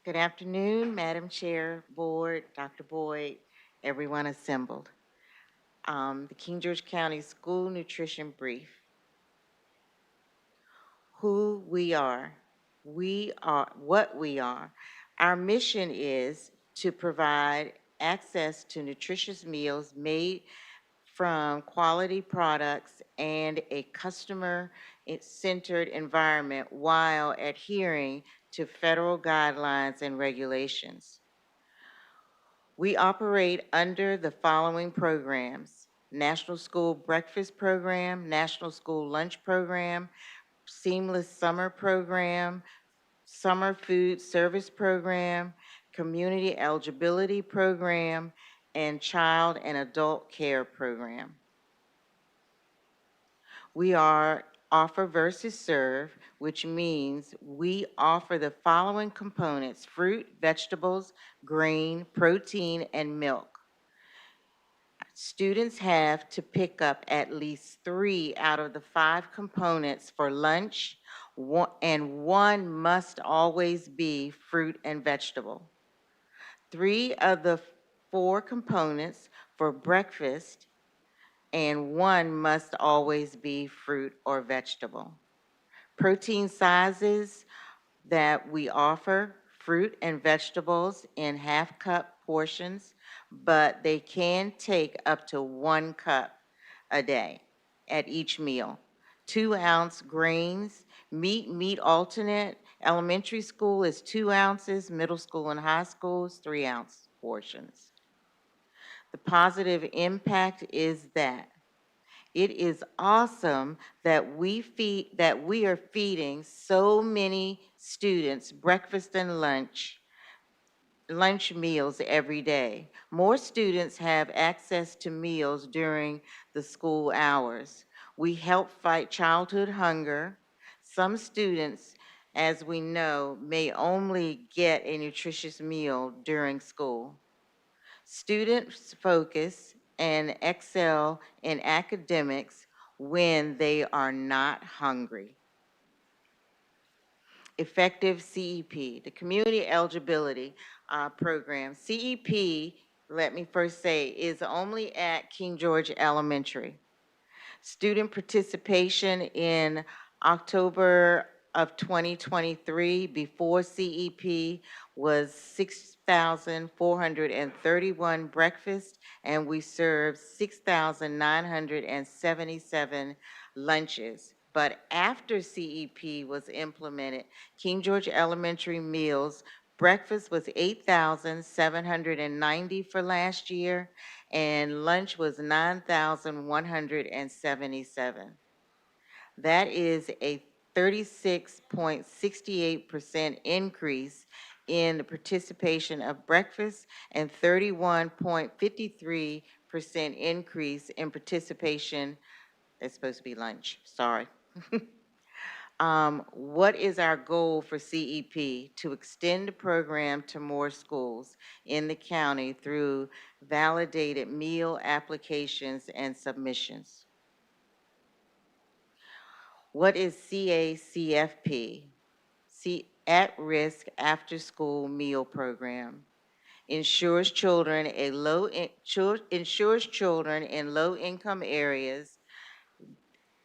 Good afternoon, Madam Chair, Board, Dr. Boyd, everyone assembled. The King George County School Nutrition Brief. Who we are what we are. Our mission is to provide access to nutritious meals made from quality products and a customer-centered environment while adhering to federal guidelines and regulations. We operate under the following programs: National School Breakfast Program, National School Lunch Program, Seamless Summer Program, Summer Food Service Program, Community Eligibility Program, and Child and Adult Care Program. We are offer versus serve, which means we offer the following components: fruit, vegetables, grain, protein, and milk. Students have to pick up at least 3 out of the 5 components for lunch, and 1 must always be fruit and vegetable. 3 of the 4 components for breakfast, and 1 must always be fruit or vegetable. Protein sizes that we offer: fruit and vegetables in half-cup portions, but they can take up to 1 cup a day at each meal. 2-ounce grains, meat alternate. Elementary school is 2 ounces, middle school and high school is 3-ounce portions. The positive impact is that it is awesome that we are feeding so many students breakfast and lunch meals every day. More students have access to meals during the school hours. We help fight childhood hunger. Some students, as we know, may only get a nutritious meal during school. Students focus and excel in academics when they are not hungry. Effective CEP, the Community Eligibility Program. CEP, let me first say, is only at King George Elementary. Student participation in October of 2023 before CEP was 6,431 breakfasts, and we served 6,977 lunches. But after CEP was implemented, King George Elementary meals, breakfast was 8,790 for last year, and lunch was 9,177. That is a 36.68% increase in the participation of breakfast and 31.53% increase in participation, it's supposed to be lunch, sorry. What is our goal for CEP? To extend the program to more schools in the county through validated meal applications and submissions. What is CACFP? At-Risk After-School Meal Program. Ensures children in low-income areas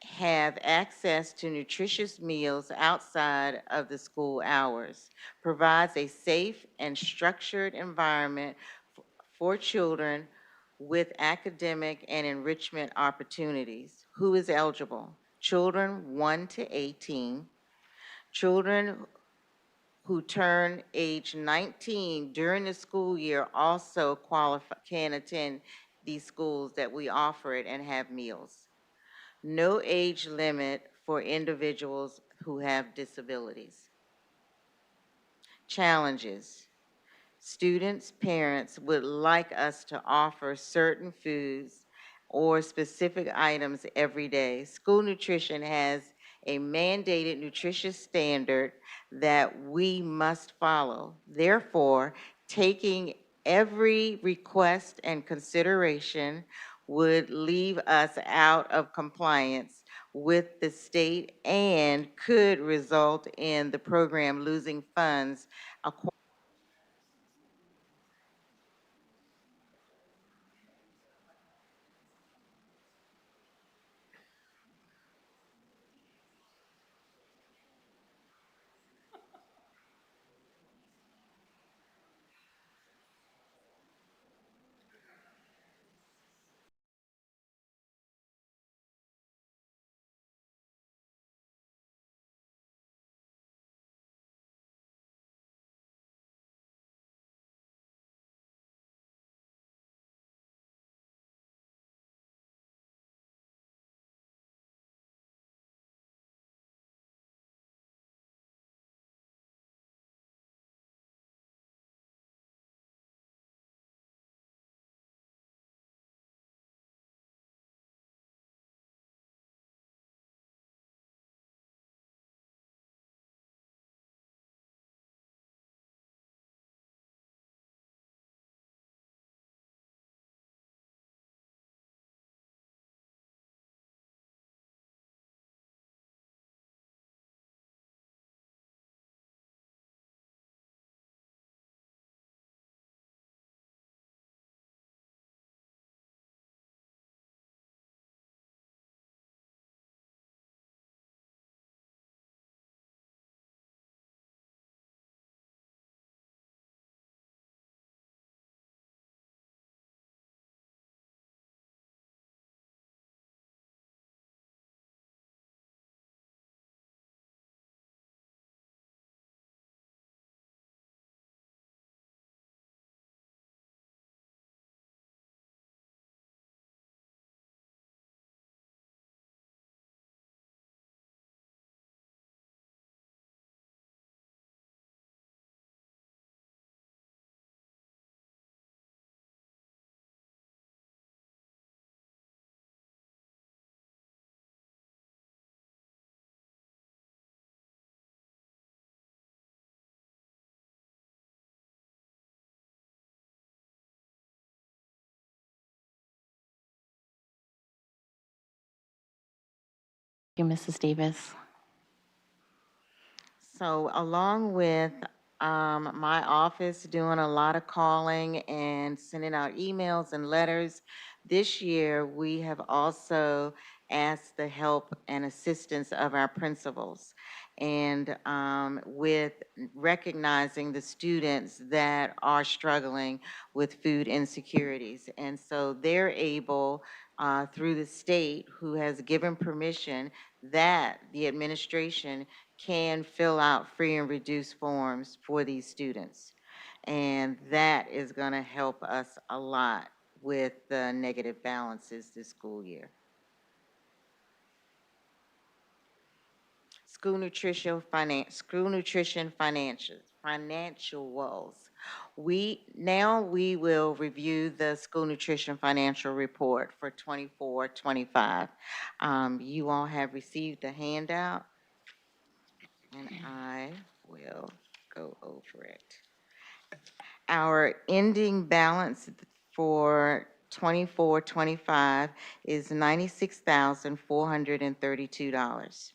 have access to nutritious meals outside of the school hours, provides a safe and structured environment for children with academic and enrichment opportunities. Who is eligible? Children 1 to 18, children who turn age 19 during the school year also can attend these schools that we offer it and have meals. No age limit for individuals who have disabilities. Challenges. Students' parents would like us to offer certain foods or specific items every day. School nutrition has a mandated nutritious standard that we must follow. Therefore, taking every request and consideration would leave us out of compliance with the state and could result in the program losing funds. Thank you, Mrs. Davis. So along with my office doing a lot of calling and sending out emails and letters, this year we have also asked the help and assistance of our principals. And with recognizing the students that are struggling with food insecurities. And so they're able, through the state, who has given permission that the administration can fill out free and reduced forms for these students. And that is going to help us a lot with negative balances this school year. School nutrition financials. We will review the school nutrition financial report for 24-25. You all have received a handout, and I will go over it. Our ending balance for 24-25 is $96,432.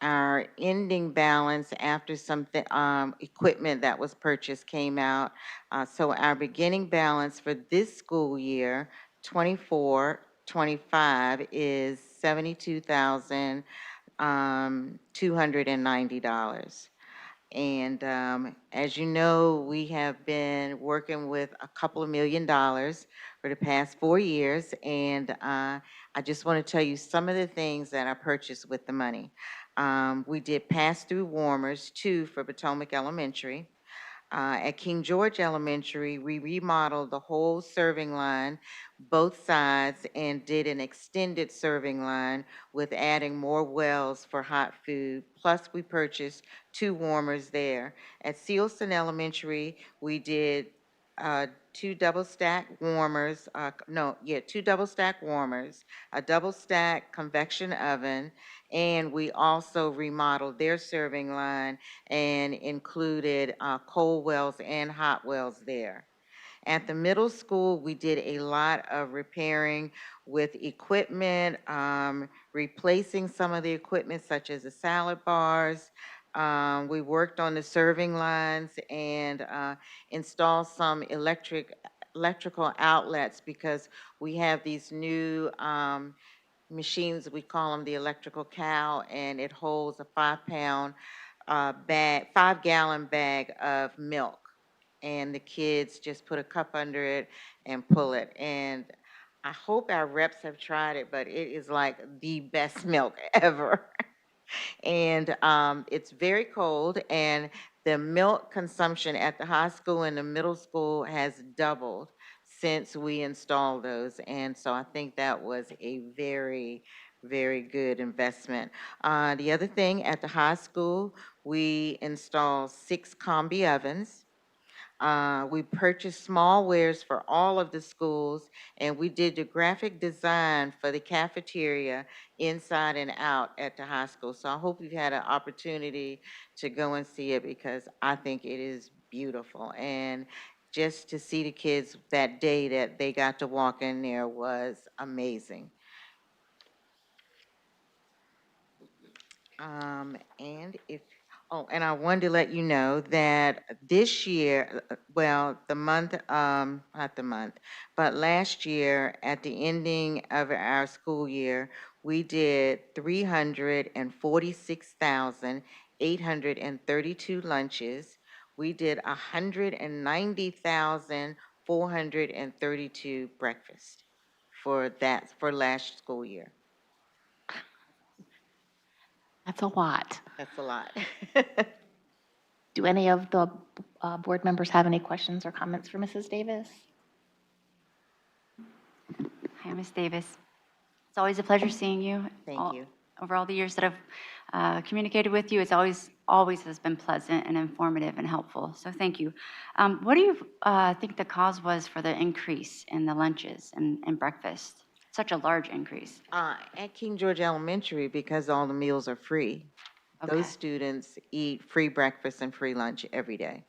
Our ending balance after some equipment that was purchased came out. So our beginning balance for this school year, 24-25, is $72,290. And as you know, we have been working with a couple of $1 million for the past 4 years. And I just want to tell you some of the things that I purchased with the money. We did pass-through warmers, 2 for Potomac Elementary. At King George Elementary, we remodeled the whole serving line, both sides, and did an extended serving line with adding more wells for hot food. Plus, we purchased 2 warmers there. At Sealson Elementary, we did 2 double-stack warmers, 2 double-stack warmers, a double-stack convection oven, and we also remodeled their serving line and included cold wells and hot wells there. At the middle school, we did a lot of repairing with equipment, replacing some of the equipment such as the salad bars. We worked on the serving lines and installed some electrical outlets because we have these new machines, we call them the electrical cow, and it holds a 5-pound bag, 5-gallon bag of milk. And the kids just put a cup under it and pull it. And I hope our reps have tried it, but it is like the best milk ever. And it's very cold, and the milk consumption at the high school and the middle school has doubled since we installed those. And so I think that was a very, very good investment. The other thing, at the high school, we installed 6 combi ovens. We purchased small wares for all of the schools, and we did the graphic design for the cafeteria inside and out at the high school. So I hope you've had an opportunity to go and see it because I think it is beautiful. And just to see the kids that day that they got to walk in there was amazing. And I wanted to let you know that this year, but last year, at the ending of our school year, we did 346,832 lunches. We did 190,432 breakfasts for last school year. That's a lot. That's a lot. Do any of the board members have any questions or comments for Mrs. Davis? Hi, Ms. Davis. It's always a pleasure seeing you. Thank you. Over all the years that I've communicated with you, it's always has been pleasant and informative and helpful. So thank you. What do you think the cause was for the increase in the lunches and breakfast? Such a large increase. At King George Elementary, because all the meals are free, those students eat free breakfast and free lunch every day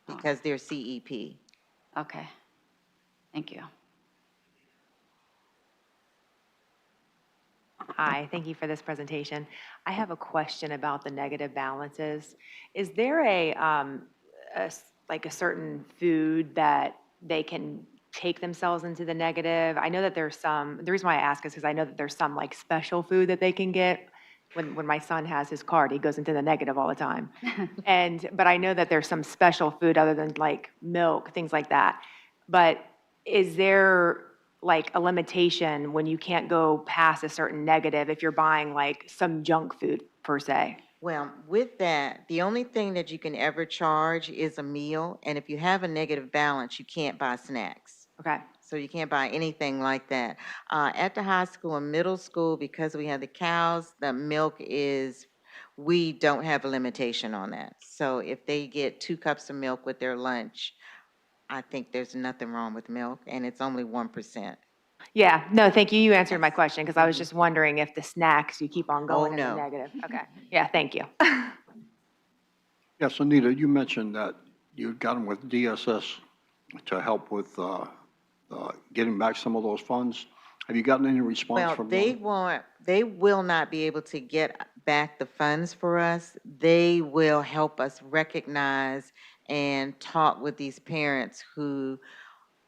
because they're CEP. Okay. Thank you. Hi, thank you for this presentation. I have a question about the negative balances. Is there a certain food that they can take themselves into the negative? I know that there's some, the reason why I ask is because I know that there's some like special food that they can get. When my son has his card, he goes into the negative all the time. But I know that there's some special food other than like milk, things like that. But is there like a limitation when you can't go past a certain negative if you're buying like some junk food per se? Well, with that, the only thing that you can ever charge is a meal, and if you have a negative balance, you can't buy snacks. Okay. So you can't buy anything like that. At the high school and middle school, because we have the cows, the milk is, we don't have a limitation on that. So if they get 2 cups of milk with their lunch, I think there's nothing wrong with milk, and it's only 1%. Yeah, no, thank you. You answered my question because I was just wondering if the snacks, you keep on going in the no. negative. Okay. Yeah, thank you. Yes, Anita, you mentioned that you'd gotten with DSS to help with getting back some of those funds. Have you gotten any response Well, from they them? they will not be able to get back the funds for us. They will help us recognize and talk with these parents who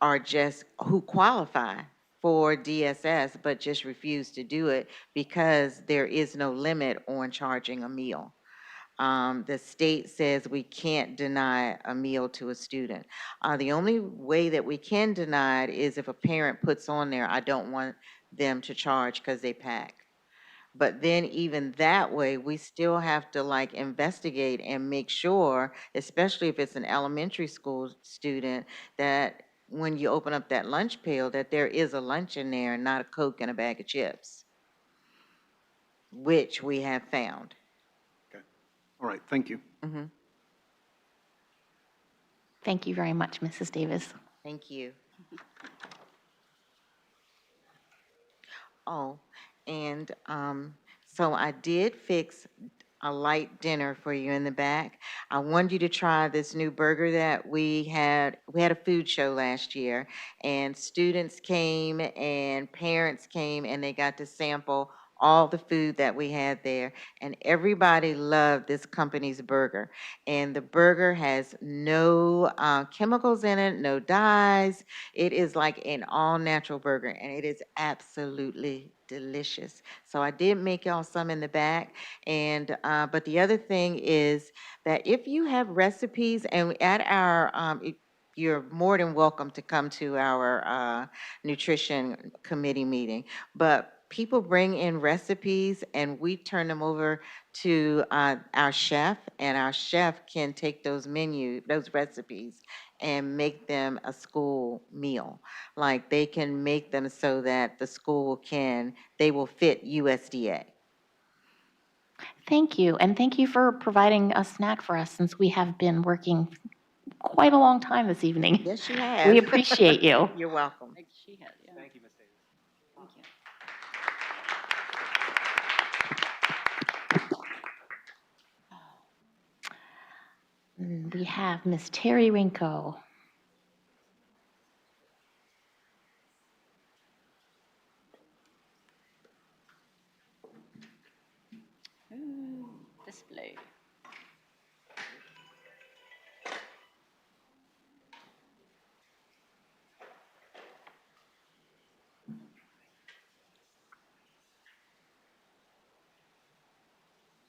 who qualify for DSS, but just refuse to do it because there is no limit on charging a meal. The state says we can't deny a meal to a student. The only way that we can deny it is if a parent puts on there, I don't want them to charge because they pack. But then even that way, we still have to like investigate and make sure, especially if it's an elementary school student, that when you open up that lunch pail, that there is a lunch in there and not a Coke and a bag of chips, which we have found. All right, thank you. Mm-hmm. Thank you very much, Mrs. Davis. Thank you. Oh, and so I did fix a light dinner for you in the back. I wanted you to try this new burger that we had. We had a food show last year, and students came and parents came, and they got to sample all the food that we had there, and everybody loved this company's burger. And the burger has no chemicals in it, no dyes. It is like an all-natural burger, and it is absolutely delicious. So I did make y'all some in the back, and but the other thing is that if you have recipes, and at our you're more than welcome to come to our nutrition committee meeting, but people bring in recipes and we turn them over to our chef, and our chef can take those recipes and make them a school meal. Like they can make them so that the school they will fit USDA. Thank you, and thank you for providing a snack for us since we have been working quite a long time this evening. Yes, you have. We appreciate you. You're welcome. Thank you, Ms. Davis. Thank you. We have Miss Terry Rinko. Ooh, display.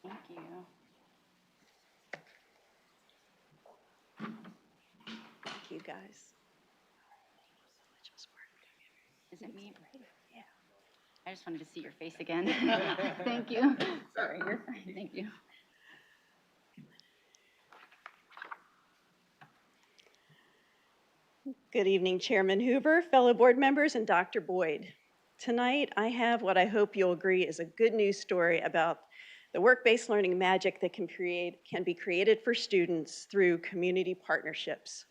Thank you. Thank you, guys. Is it me? Yeah. I just wanted to see your face again. Thank you. Sorry, you're fine. Thank you. Good evening, Chairman Hoover, fellow board members, and Dr. Boyd. Tonight, I have what I hope you'll agree is a good news story about the work-based learning magic that can be created for students through community partnerships.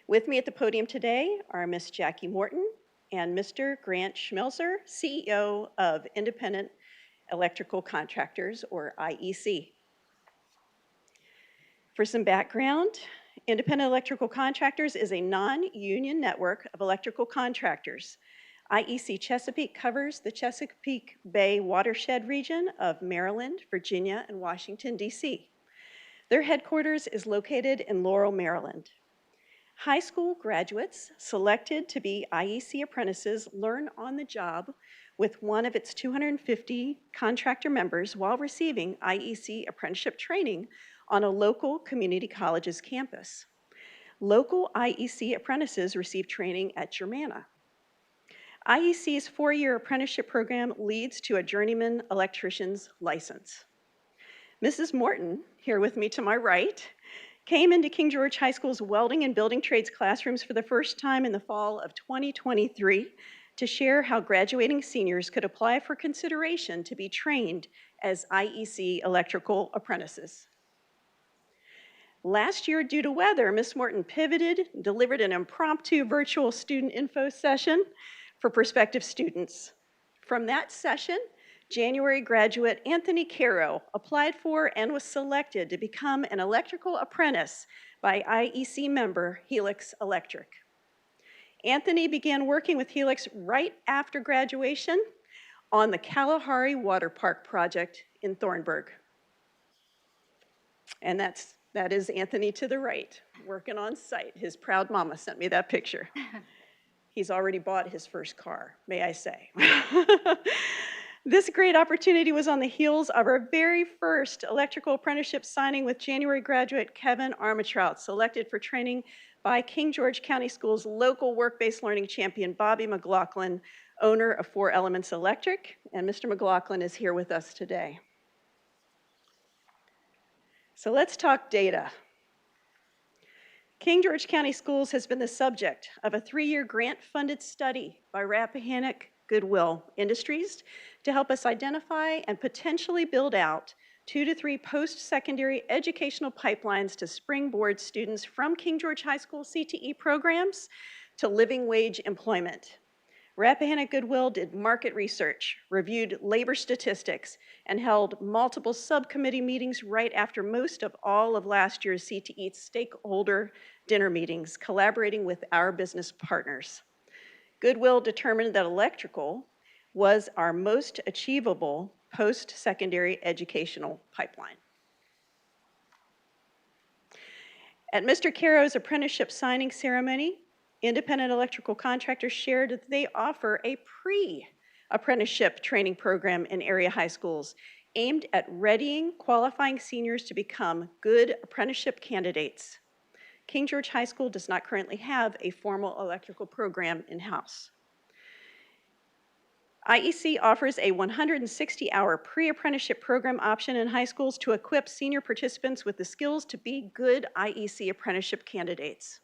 With me at the podium today are Ms. Jackie Morton and Mr. Grant Schmelzer, CEO of Independent Electrical Contractors, or IEC. For some background, Independent Electrical Contractors is a non-union network of electrical contractors. IEC Chesapeake covers the Chesapeake Bay watershed region of Maryland, Virginia, and Washington, D.C. Their headquarters is located in Laurel, Maryland. High school graduates selected to be IEC apprentices learn on the job with one of its 250 contractor members while receiving IEC apprenticeship training on a local community college's campus. Local IEC apprentices receive training at Germanna. IEC's 4-year apprenticeship program leads to a journeyman electrician's license. Mrs. Morton, here with me to my right, came into King George High School's welding and building trades classrooms for the first time in the fall of 2023 to share how graduating seniors could apply for consideration to be trained as IEC electrical apprentices. Last year, due to weather, Ms. Morton pivoted and delivered an impromptu virtual student info session for prospective students. From that session, January graduate Anthony Caro applied for and was selected to become an electrical apprentice by IEC member Helix Electric. Anthony began working with Helix right after graduation on the Kalahari Water Park project in Thornburg. And that is Anthony to the right, working on site. His proud mama sent me that picture. He's already bought his first car, may I say. This great opportunity was on the heels of our very first electrical apprenticeship signing with January graduate Kevin Armitrout, selected for training by King George County Schools local work-based learning champion Bobby McLaughlin, owner of 4 Elements Electric, and Mr. McLaughlin is here with us today. So let's talk data. King George County Schools has been the subject of a 3-year grant-funded study by Rappahannock Goodwill Industries to help us identify and potentially build out 2 to 3 post-secondary educational pipelines to springboard students from King George High School CTE programs to living wage employment. Rappahannock Goodwill did market research, reviewed labor statistics, and held multiple subcommittee meetings right after most of all of last year's CTE stakeholder dinner meetings, collaborating with our business partners. Goodwill determined that electrical was our most achievable post-secondary educational pipeline. At Mr. Caro's apprenticeship signing ceremony, independent electrical contractors shared that they offer a pre-apprenticeship training program in area high schools aimed at readying qualifying seniors to become good apprenticeship candidates. King George High School does not currently have a formal electrical program in-house. IEC offers a 160-hour pre-apprenticeship program option in high schools to equip senior participants with the skills to be good IEC apprenticeship candidates.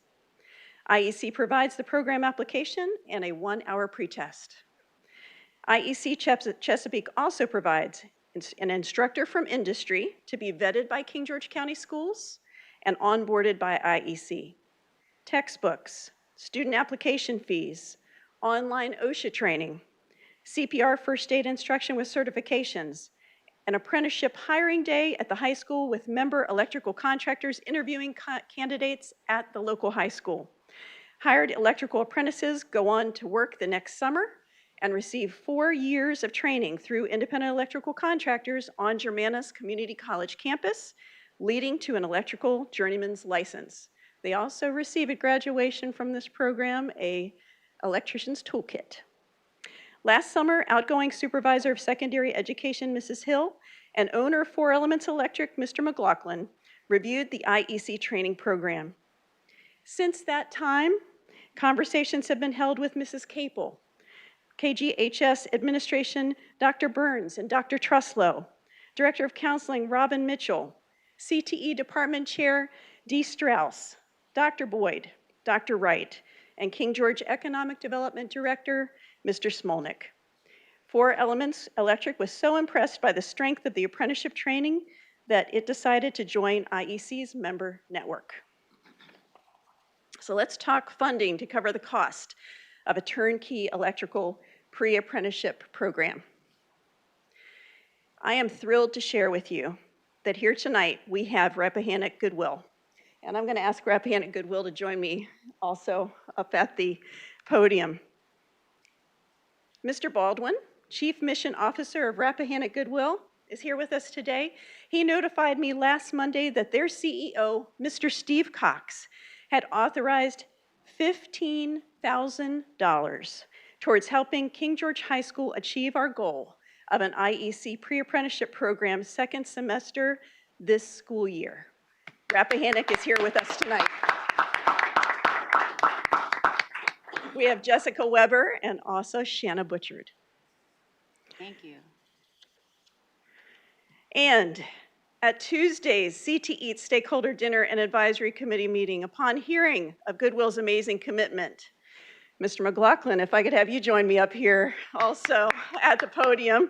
IEC provides the program application and a 1-hour pretest. IEC Chesapeake also provides an instructor from industry to be vetted by King George County Schools and onboarded by IEC. Textbooks, student application fees, online OSHA training, CPR first aid instruction with certifications, an apprenticeship hiring day at the high school with member electrical contractors interviewing candidates at the local high school. Hired electrical apprentices go on to work the next summer and receive 4 years of training through independent electrical contractors on Germanus Community College campus, leading to an electrical journeyman's license. They also receive at graduation from this program an electrician's toolkit. Last summer, outgoing supervisor of secondary education, Mrs. Hill, and owner of 4 Elements Electric, Mr. McLaughlin, reviewed the IEC training program. Since that time, conversations have been held with Mrs. Capel, KGHS Administration, Dr. Burns and Dr. Truslow, Director of Counseling, Robin Mitchell, CTE Department Chair, Dee Strauss, Dr. Boyd, Dr. Wright, and King George Economic Development Director, Mr. Smolnick. 4 Elements Electric was so impressed by the strength of the apprenticeship training that it decided to join IEC's member network. So let's talk funding to cover the cost of a turnkey electrical pre-apprenticeship program. I am thrilled to share with you that here tonight we have Rappahannock Goodwill. And I'm going to ask Rappahannock Goodwill to join me also up at the podium. Mr. Baldwin, Chief Mission Officer of Rappahannock Goodwill, is here with us today. He notified me last Monday that their CEO, Mr. Steve Cox, had authorized $15,000 towards helping King George High School achieve our goal of an IEC pre-apprenticeship program 2nd semester this school year. Rappahannock is here with us tonight. We have Jessica Weber and also Shanna Butchard. Thank you. And At Tuesday's CT Eats Stakeholder Dinner and Advisory Committee meeting, upon hearing of Goodwill's amazing commitment, Mr. McLaughlin, if I could have you join me up here also at the podium.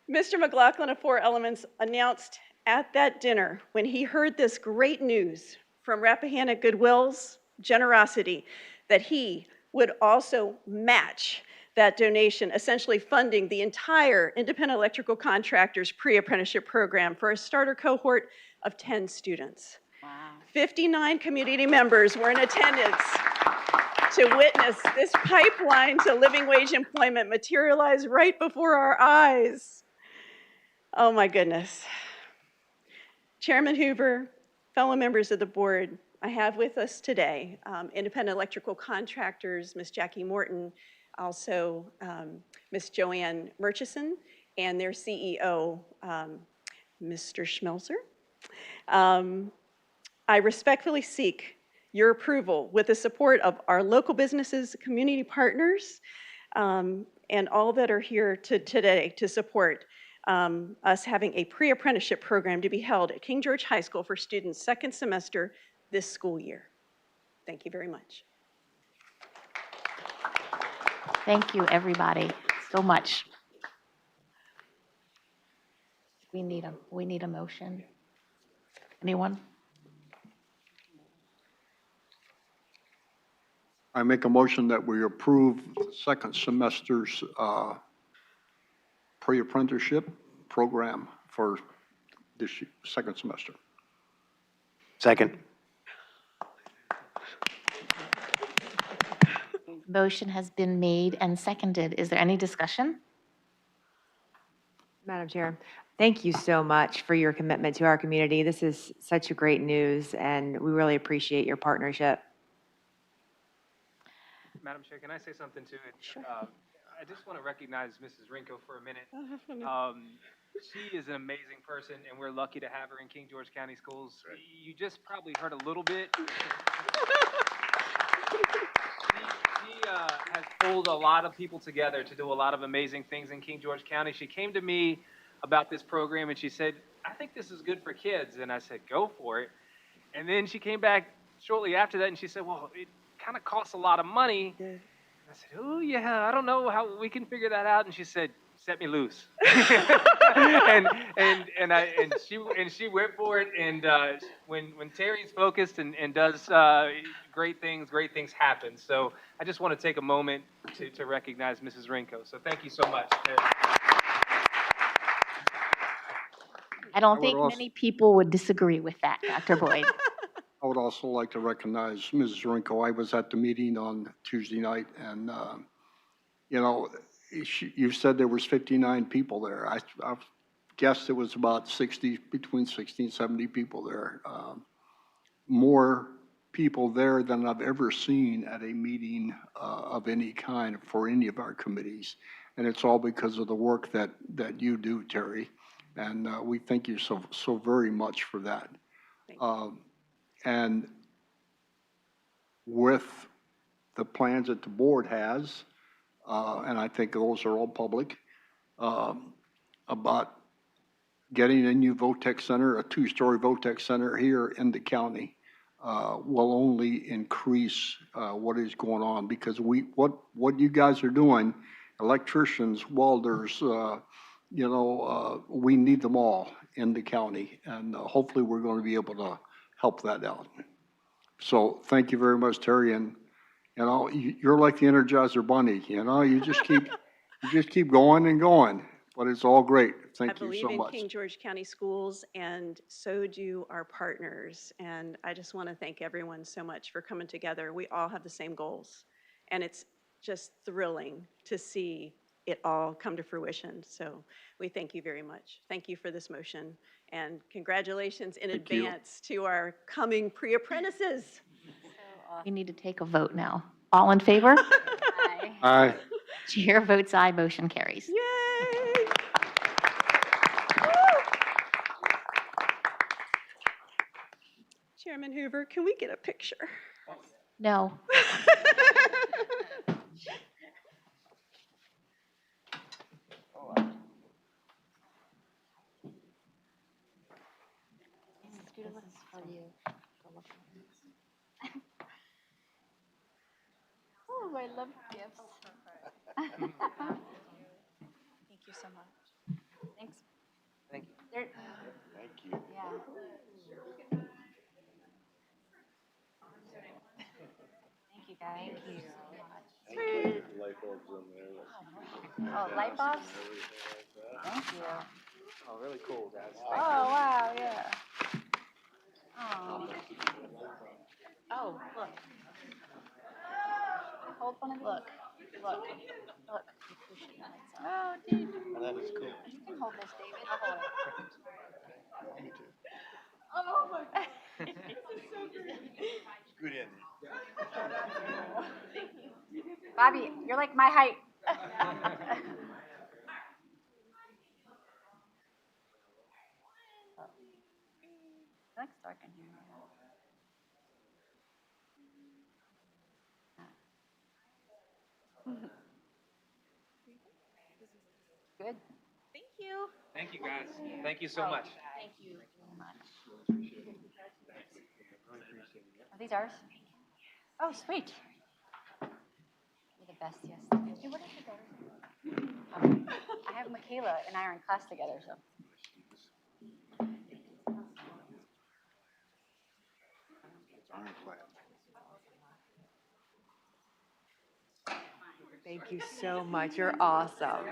Mr. McLaughlin of Four Elements announced at that dinner when he heard this great news from Rappahannock Goodwill's generosity that he would also match that donation, essentially funding the entire independent electrical contractors pre-apprenticeship program for a starter cohort of 10 students. Wow. 59 community members were in attendance to witness this pipeline to living wage employment materialize right before our eyes. Oh my goodness. Chairman Hoover, fellow members of the board, I have with us today independent electrical contractors, Ms. Jackie Morton, also Ms. Joanne Murchison, and their CEO, Mr. Schmelzer. I respectfully seek your approval with the support of our local businesses, community partners, and all that are here today to support us having a pre-apprenticeship program to be held at King George High School for students second semester this school year. Thank you very much. Thank you, everybody, so much. We need a motion. Anyone? I make a motion that we approve the second semester's pre-apprenticeship program for this second semester. Second. Motion has been made and seconded. Is there any discussion? Madam Chair, thank you so much for your commitment to our community. This is such a great news, and we really appreciate your partnership. Madam Chair, can I say something to it? Sure. I just want to recognize Mrs. Rinko for a minute. She is an amazing person, and we're lucky to have her in King George County Schools. Right. You just probably heard a little bit. She has pulled a lot of people together to do a lot of amazing things in King George County. She came to me about this program, and she said, I think this is good for kids. And I said, go for it. And then she came back shortly after that, and she said, well, it kind of costs a lot of money. Yeah. I said, oh, yeah, I don't know how we can figure that out. And she said, set me loose. and she went for it. And when Terry's focused and does great things happen. So I just want to take a moment to recognize Mrs. Rinko. So thank you so much, Terry. I don't think many people would disagree with that, Dr. Boyd. I would also like to recognize Mrs. Rinko. I was at the meeting on Tuesday night, and, you know, you said there was 59 people there. I guessed it was about 60, between 60 and 70 people there. More people there than I've ever seen at a meeting of any kind for any of our committees. And it's all because of the work that you do, Terry. And we thank you so very much for that. And with the plans that the board has, and I think those are all public, about getting a new VOTEC center, a two-story VOTEC center here in the county, will only increase what is going on, because what you guys are doing, electricians, welders, we need them all in the county, and hopefully we're going to be able to help that out. So thank you very much, Terry, and you're like the Energizer Bunny. You just keep going and going, but it's all great. Thank you so much. I believe in King George County Schools, and so do our partners. And I just want to thank everyone so much for coming together. We all have the same goals, and it's just thrilling to see it all come to fruition. So we thank you very much. Thank you for this motion, and congratulations in advance to our coming pre-apprentices. We need to take a vote now. All in favor? Aye. Aye. Chair votes aye, motion carries. Yay! Chairman Hoover, can we get a picture? No. This is for you. Oh, I love gifts. Thank you so much. Thanks. Thank you. Thank you. Yeah. Thank you, guys. Thank you so much. Light bulbs in there. Oh, light bulbs? Thank you. Oh, really cool, guys. Oh, wow, yeah. Oh. Oh, look. Hold one of these. Look. You push it and it's on. Oh, dude. Oh, that is cool. You can hold this, David. I'll hold it. Me too. Oh, my God. This is so great. Good in. Bobby, you're like my height. It looks dark in here. Good. Thank you. Thank you, guys. Thank you so much. Thank you so much. Are these ours? Oh, sweet. You're the best, yes. Hey, what is your daughter's name? I have Michaela and I are in class together, so. Ironclad. Thank you so much. You're awesome.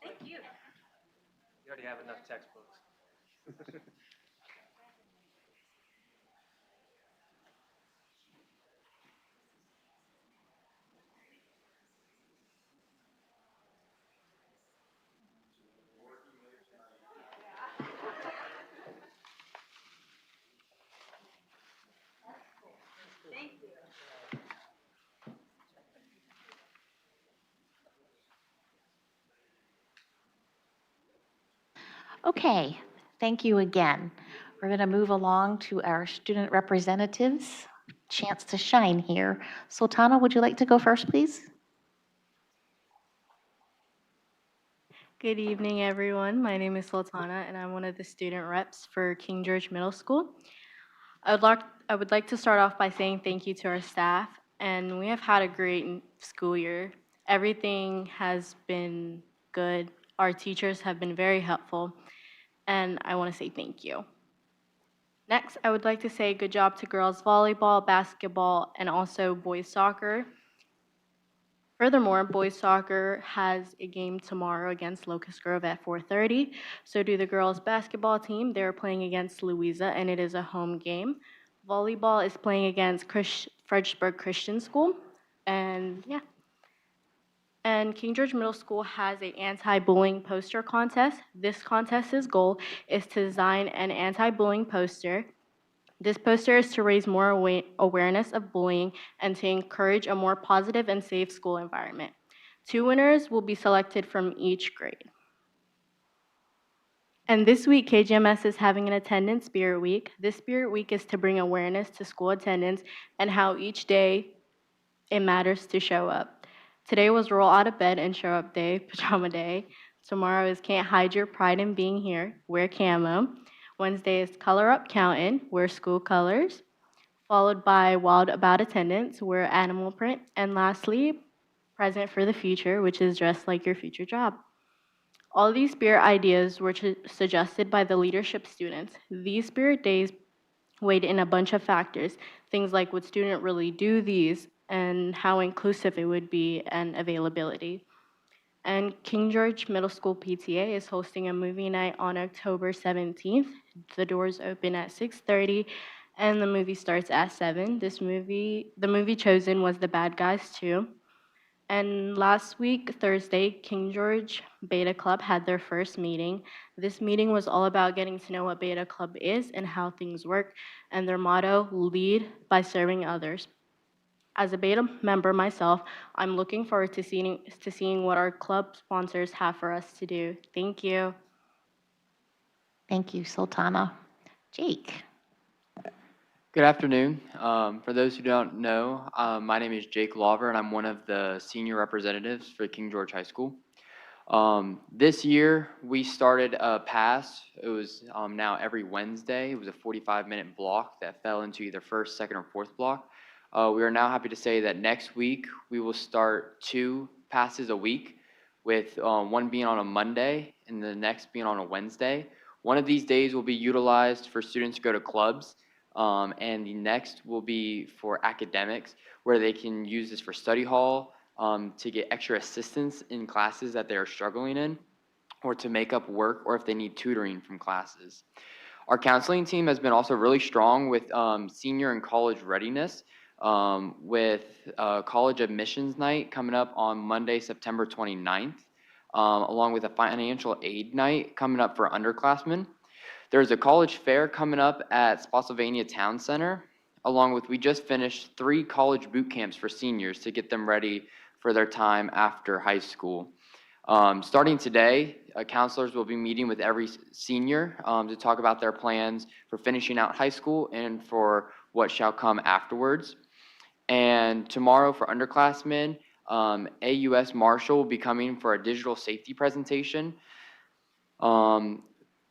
Thank you. You already have enough textbooks. Okay, thank you again. We're going to move along to our student representatives. Chance to shine here. Sultana, would you like to go first, please? Good evening, everyone. My name is Sultana, and I'm one of the student reps for King George Middle School. I would like to start off by saying thank you to our staff, and we have had a great school year. Everything has been good. Our teachers have been very helpful, and I want to say thank you. Next, I would like to say good job to girls volleyball, basketball, and also boys soccer. Furthermore, boys soccer has a game tomorrow against Locust Grove at 4:30. So do the girls basketball team. They're playing against Louisa, and it is a home game. Volleyball is playing against Fredericksburg Christian School. And yeah. And King George Middle School has an anti-bullying poster contest. This contest's goal is to design an anti-bullying poster. This poster is to raise more awareness of bullying and to encourage a more positive and safe school environment. 2 winners will be selected from each grade. And this week, KGMS is having an attendance spirit week. This spirit week is to bring awareness to school attendance and how each day it matters to show up. Today was roll out of bed and show up day, pajama day. Tomorrow is can't hide your pride in being here, wear camo. Wednesday is color up countin', wear school colors. Followed by wild about attendance, wear animal print. And lastly, present for the future, which is dress like your future job. All these spirit ideas were suggested by the leadership students. These spirit days weighed in a bunch of factors, things like would student really do these and how inclusive it would be and availability. And King George Middle School PTA is hosting a movie night on October 17th. The doors open at 6:30 and the movie starts at 7. The movie chosen was The Bad Guys 2. And last week, Thursday, King George Beta Club had their first meeting. This meeting was all about getting to know what Beta Club is and how things work, and their motto, lead by serving others. As a Beta member myself, I'm looking forward to seeing what our club sponsors have for us to do. Thank you. Thank you, Sultana. Jake. Good afternoon. For those who don't know, my name is Jake Lawver, and I'm one of the senior representatives for King George High School. This year, we started a pass. It was now every Wednesday. It was a 45-minute block that fell into either first, second, or fourth block. We are now happy to say that next week, we will start 2 passes a week, with one being on a Monday and the next being on a Wednesday. One of these days will be utilized for students to go to clubs, and the next will be for academics, where they can use this for study hall, to get extra assistance in classes that they are struggling in, or to make up work, or if they need tutoring from classes. Our counseling team has been also really strong with senior and college readiness, with college admissions night coming up on Monday, September 29th, along with a financial aid night coming up for underclassmen. There's a college fair coming up at Spotsylvania Town Center, along with, we just finished 3 college boot camps for seniors to get them ready for their time after high school. Starting today, counselors will be meeting with every senior to talk about their plans for finishing out high school and for what shall come afterwards. And tomorrow for underclassmen, AUS Marshall will be coming for a digital safety presentation.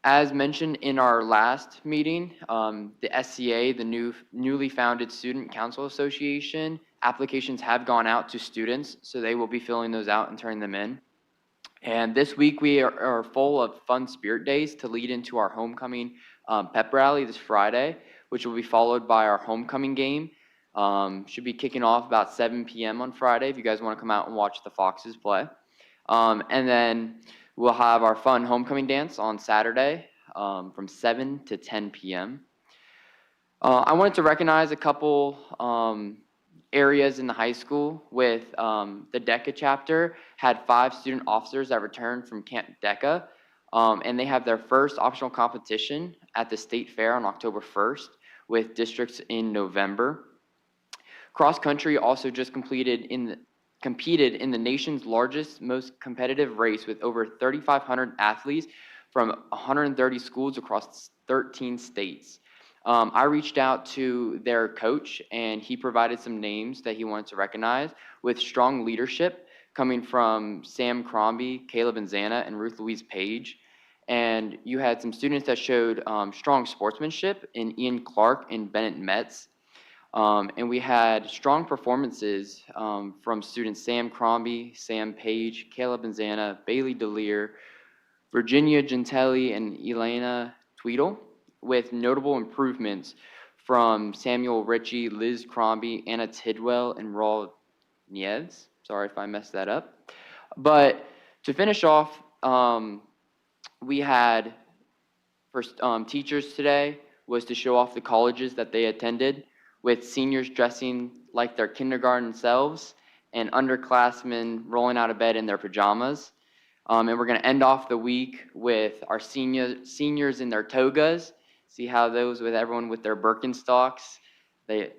As mentioned in our last meeting, the SCA, the newly founded Student Council Association, applications have gone out to students, so they will be filling those out and turning them in. And this week we are full of fun spirit days to lead into our homecoming pep rally this Friday, which will be followed by our homecoming game. Should be kicking off about 7 p.m. on Friday if you guys want to come out and watch the Foxes play. And then we'll have our fun homecoming dance on Saturday from 7 to 10 p.m. I wanted to recognize a couple areas in the high school with the DECA chapter had 5 student officers that returned from Camp DECA, and they have their first optional competition at the state fair on October 1st with districts in November. Cross country also just competed in the nation's largest, most competitive race with over 3,500 athletes from 130 schools across 13 states. I reached out to their coach, and he provided some names that he wanted to recognize with strong leadership coming from Sam Crombie, Caleb Nzana, and Ruth Louise Page. And you had some students that showed strong sportsmanship in Ian Clark and Bennett Metz. And we had strong performances from students Sam Crombie, Sam Page, Caleb Nzana, Bailey DeLear, Virginia Gentelli, and Elena Tweedle, with notable improvements from Samuel Ritchie, Liz Crombie, Anna Tidwell, and Raul Nieves. Sorry if I messed that up. But to finish off, we had first teachers today was to show off the colleges that they attended, with seniors dressing like their kindergarten selves and underclassmen rolling out of bed in their pajamas. And we're going to end off the week with our seniors in their togas. See how those with everyone with their Birkenstocks. It's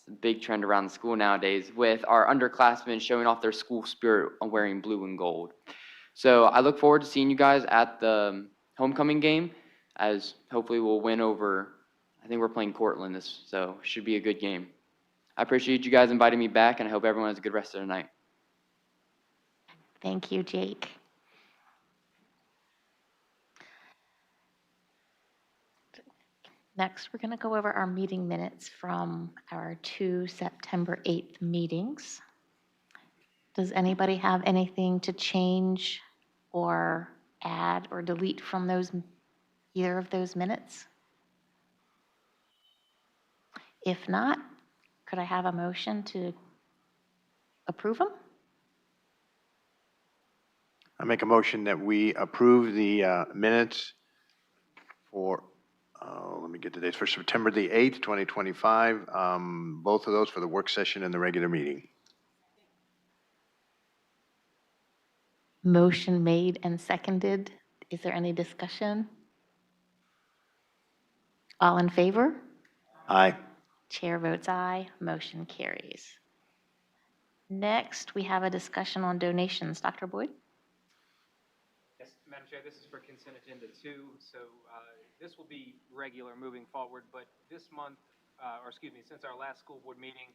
a big trend around the school nowadays, with our underclassmen showing off their school spirit wearing blue and gold. So I look forward to seeing you guys at the homecoming game, as hopefully we'll win over, I think we're playing Cortland so it should be a good game. I appreciate you guys inviting me back, and I hope everyone has a good rest of the night. Thank you, Jake. Next, we're going to go over our meeting minutes from our 2 September 8th meetings. Does anybody have anything to change or add or delete from either of those minutes? If not, could I have a motion to approve them? I make a motion that we approve the minutes for, let me get the dates, for September the 8th, 2025, both of those for the work session and the regular meeting. Motion made and seconded. Is there any discussion? All in favor? Aye. Chair votes aye. Motion carries. Next, we have a discussion on donations. Dr. Boyd? Yes, Madam Chair, this is for consent agenda 2. So this will be regular moving forward, but this month, since our last school board meeting,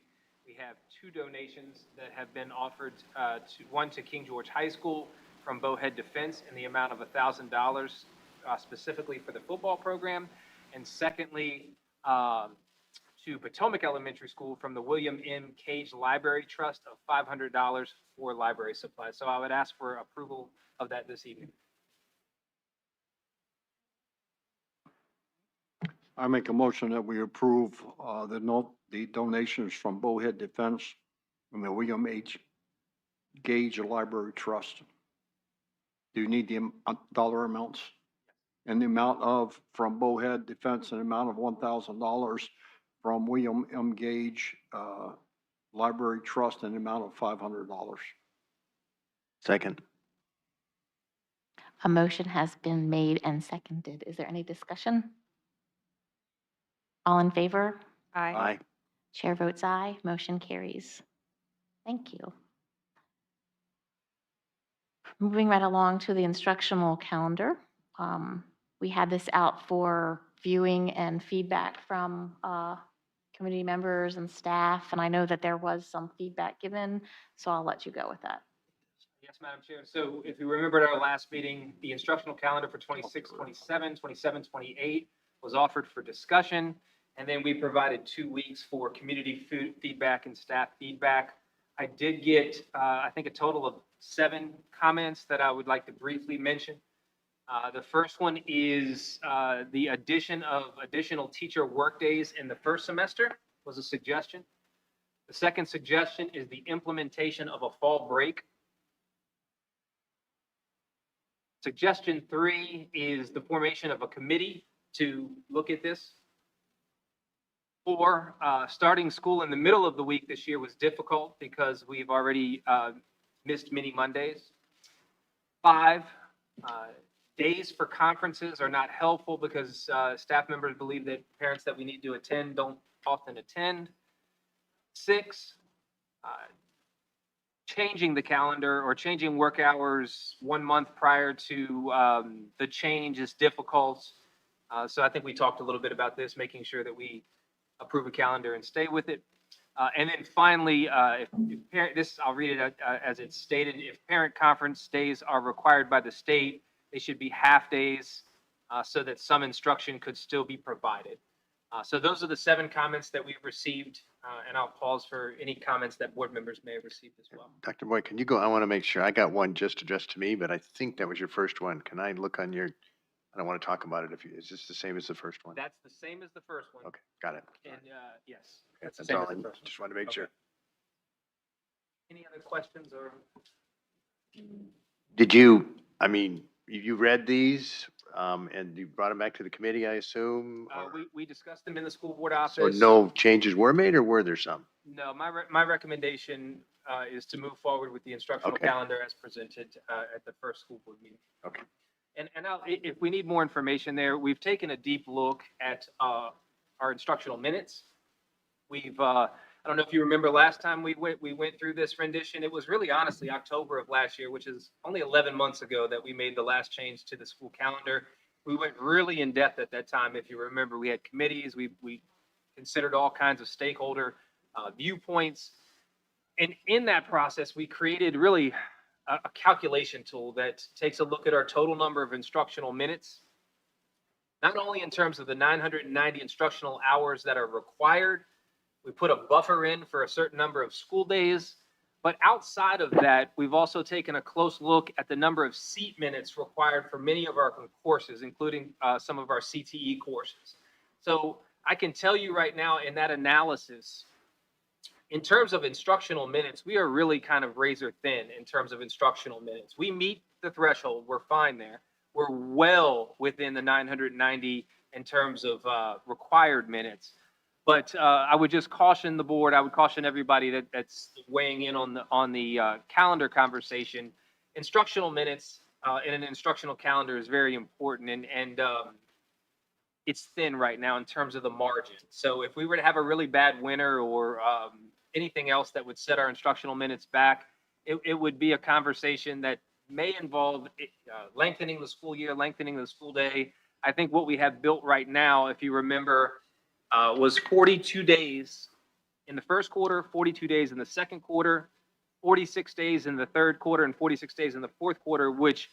we have 2 donations that have been offered, one to King George High School from Bowhead Defense in the amount of $1,000 specifically for the football program. And secondly, to Potomac Elementary School from the William M. Cage Library Trust of $500 for library supplies. So I would ask for approval of that this evening. I make a motion that we approve the donations from Bowhead Defense and the William H. Gage Library Trust. Do you need the dollar amounts? And the amount of, from Bowhead Defense, an amount of $1,000 from William M. Gage Library Trust, and an amount of $500. Second. A motion has been made and seconded. Is there any discussion? All in favor? Aye. Chair votes aye. Motion carries. Thank you. Moving right along to the instructional calendar. We had this out for viewing and feedback from committee members and staff, and I know that there was some feedback given, so I'll let you go with that. Yes, Madam Chair. So if you remember at our last meeting, the instructional calendar for 26, 27, 27, 28 was offered for discussion. And then we provided 2 weeks for community feedback and staff feedback. I did get, I think, a total of 7 comments that I would like to briefly mention. The first one is the addition of additional teacher workdays in the first semester was a suggestion. The second suggestion is the implementation of a fall break. Suggestion 3 is the formation of a committee to look at this. 4, starting school in the middle of the week this year was difficult because we've already missed many Mondays. 5, days for conferences are not helpful because staff members believe that parents that we need to attend don't often attend. 6, changing the calendar or changing work hours 1 month prior to the change is difficult. So I think we talked a little bit about this, making sure that we approve a calendar and stay with it. And then finally, if parent, this I'll read it as it's stated. If parent conference days are required by the state, they should be half days so that some instruction could still be provided. So those are the 7 comments that we've received, and I'll pause for any comments that board members may have received as well. Dr. Boyd, can you go? I want to make sure. I got one just addressed to me, but I think that was your first one. Can I look on your, I don't want to talk about it if you, is this the same as the first one? That's the same as the first one. Okay, got it. And yes, that's the That's same all. as the I first one. just want to make sure. Any other questions or? Did you, I mean, you read these and you brought them back to the committee, I assume? We discussed them in the school board So office. no changes were made, or were there some? No, my recommendation is to move forward with the instructional Okay. calendar as presented at the first school board meeting. Okay. And if we need more information there, we've taken a deep look at our instructional minutes. We've, I don't know if you remember last time we went through this rendition. It was really honestly October of last year, which is only 11 months ago that we made the last change to the school calendar. We went really in depth at that time. If you remember, we had committees, we considered all kinds of stakeholder viewpoints. And in that process, we created really a calculation tool that takes a look at our total number of instructional minutes, not only in terms of the 990 instructional hours that are required. We put a buffer in for a certain number of school days, but outside of that, we've also taken a close look at the number of seat minutes required for many of our courses, including some of our CTE courses. So I can tell you right now in that analysis, in terms of instructional minutes, we are really kind of razor thin in terms of instructional minutes. We meet the threshold, we're fine there. We're well within the 990 in terms of required minutes. But I would just caution the board, I would caution everybody that's weighing in on the calendar conversation. Instructional minutes in an instructional calendar is very important, and it's thin right now in terms of the margin. So if we were to have a really bad winter or anything else that would set our instructional minutes back, it would be a conversation that may involve lengthening the school year, lengthening the school day. I think what we have built right now, if you remember, was 42 days in the first quarter, 42 days in the second quarter, 46 days in the third quarter and 46 days in the fourth quarter, which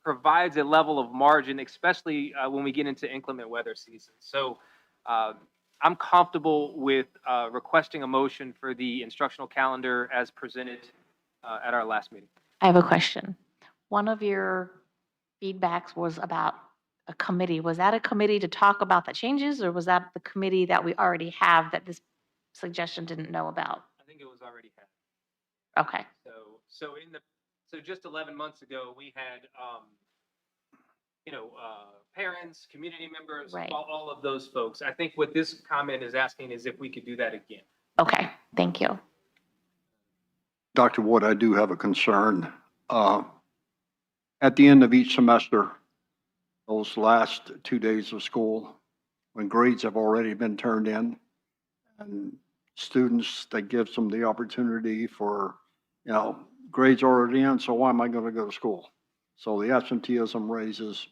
provides a level of margin, especially when we get into inclement weather season. So I'm comfortable with requesting a motion for the instructional calendar as presented at our last meeting. I have a question. One of your feedbacks was about a committee. Was that a committee to talk about the changes, or was that the committee that we already have that this suggestion didn't know about? I think it was already had. Okay. So just 11 months ago, we had, parents, community members, Right. all of those folks. I think what this comment is asking is if we could do that again. Okay, thank you. Dr. Wood, I do have a concern. At the end of each semester, those last 2 days of school, when grades have already been turned in, and students, that gives them the opportunity for, grades already in, so why am I going to go to school? So the absenteeism raises.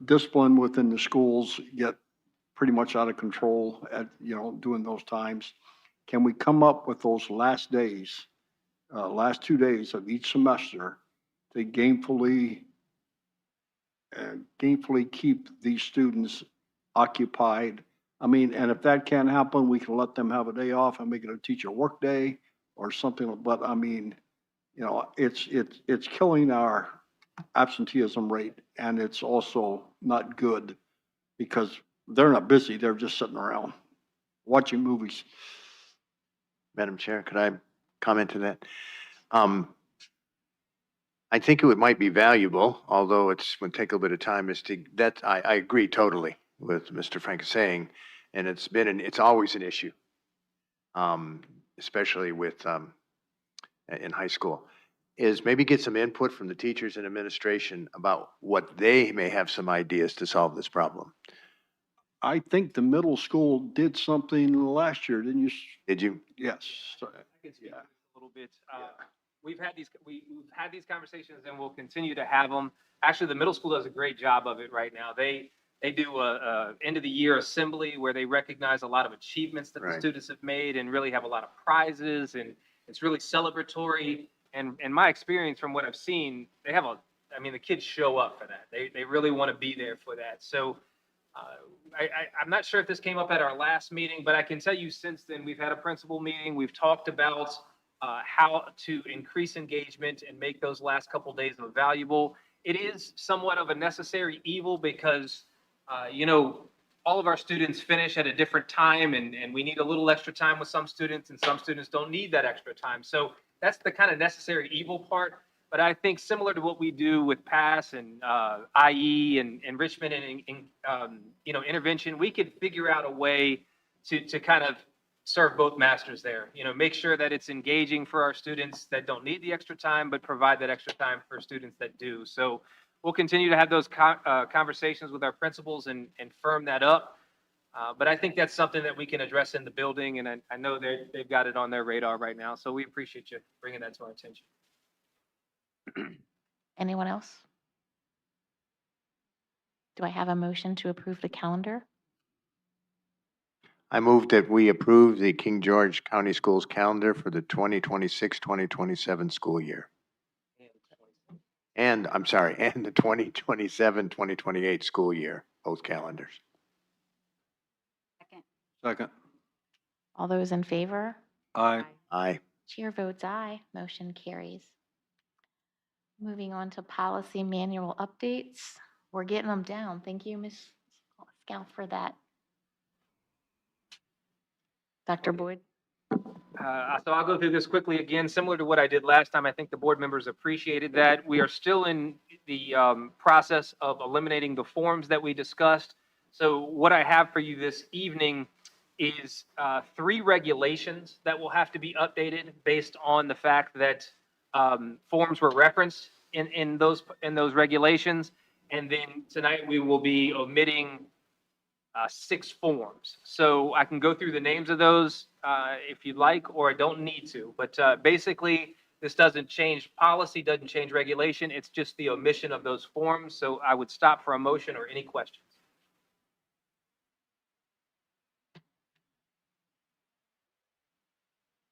Discipline within the schools get pretty much out of control at, during those times. Can we come up with those last days, last 2 days of each semester to gainfully keep these students occupied? I mean, and if that can't happen, we can let them have a day off and make it a teacher work day or something. But I mean, it's killing our absenteeism rate, and it's also not good because they're not busy. They're just sitting around watching movies. Madam Chair, could I comment to that? I think it might be valuable, although would take a little bit of time, I agree totally with Mr. Frank saying, and it's always an issue, especially in high school, is maybe get some input from the teachers and administration about what they may have some ideas to solve this problem. I think the middle school did something last year, didn't you? Did you? Yes. I can speak a little bit. We've had these conversations, and we'll continue to have them. Actually, the middle school does a great job of it right now. They do a end of the year assembly where they recognize a lot of achievements that the students have made and really have a lot of prizes, and it's really celebratory. And my experience from what I've seen, the kids show up for that. They really want to be there for that. So I'm not sure if this came up at our last meeting, but I can tell you since then, we've had a principal meeting. We've talked about how to increase engagement and make those last couple days valuable. It is somewhat of a necessary evil because, all of our students finish at a different time, and we need a little extra time with some students, and some students don't need that extra time. So that's the kind of necessary evil part. But I think similar to what we do with PASS and IE and enrichment and intervention, we could figure out a way to kind of serve both masters there. Make sure that it's engaging for our students that don't need the extra time, but provide that extra time for students that do. So we'll continue to have those conversations with our principals and firm that up. But I think that's something that we can address in the building, and I know they've got it on their radar right now. So we appreciate you bringing that to our attention. Anyone else? Do I have a motion to approve the calendar? I move that we approve the King George County Schools calendar for the 2026-2027 school year. And the 2027-2028 school year, both calendars. Second. All those in favor? Aye. Aye. Chair votes aye. Motion carries. Moving on to policy manual updates. We're getting them down. Thank you, Ms. Scout, for that. Dr. Boyd? So I'll go through this quickly again, similar to what I did last time. I think the board members appreciated that. We are still in the process of eliminating the forms that we discussed. So what I have for you this evening is 3 regulations that will have to be updated based on the fact that forms were referenced in those regulations. And then tonight we will be omitting 6 forms. So I can go through the names of those if you'd like, or I don't need to. But basically, this doesn't change policy, doesn't change regulation. It's just the omission of those forms. So I would stop for a motion or any questions.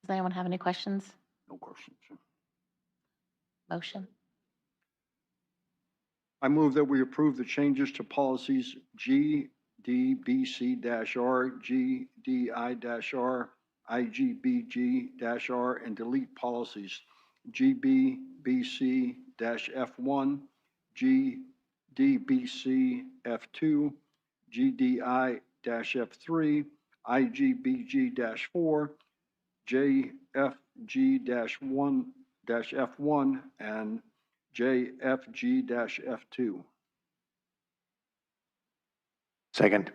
Does anyone have any questions? No questions. Motion. I move that we approve the changes to policies GDBC-R, GDI-R, IGBG-R, and delete policies GBBC-F1, GDBC-F2, GDI-F3, IGBG-4, JFG-1-F1, and JFG-F2. Second.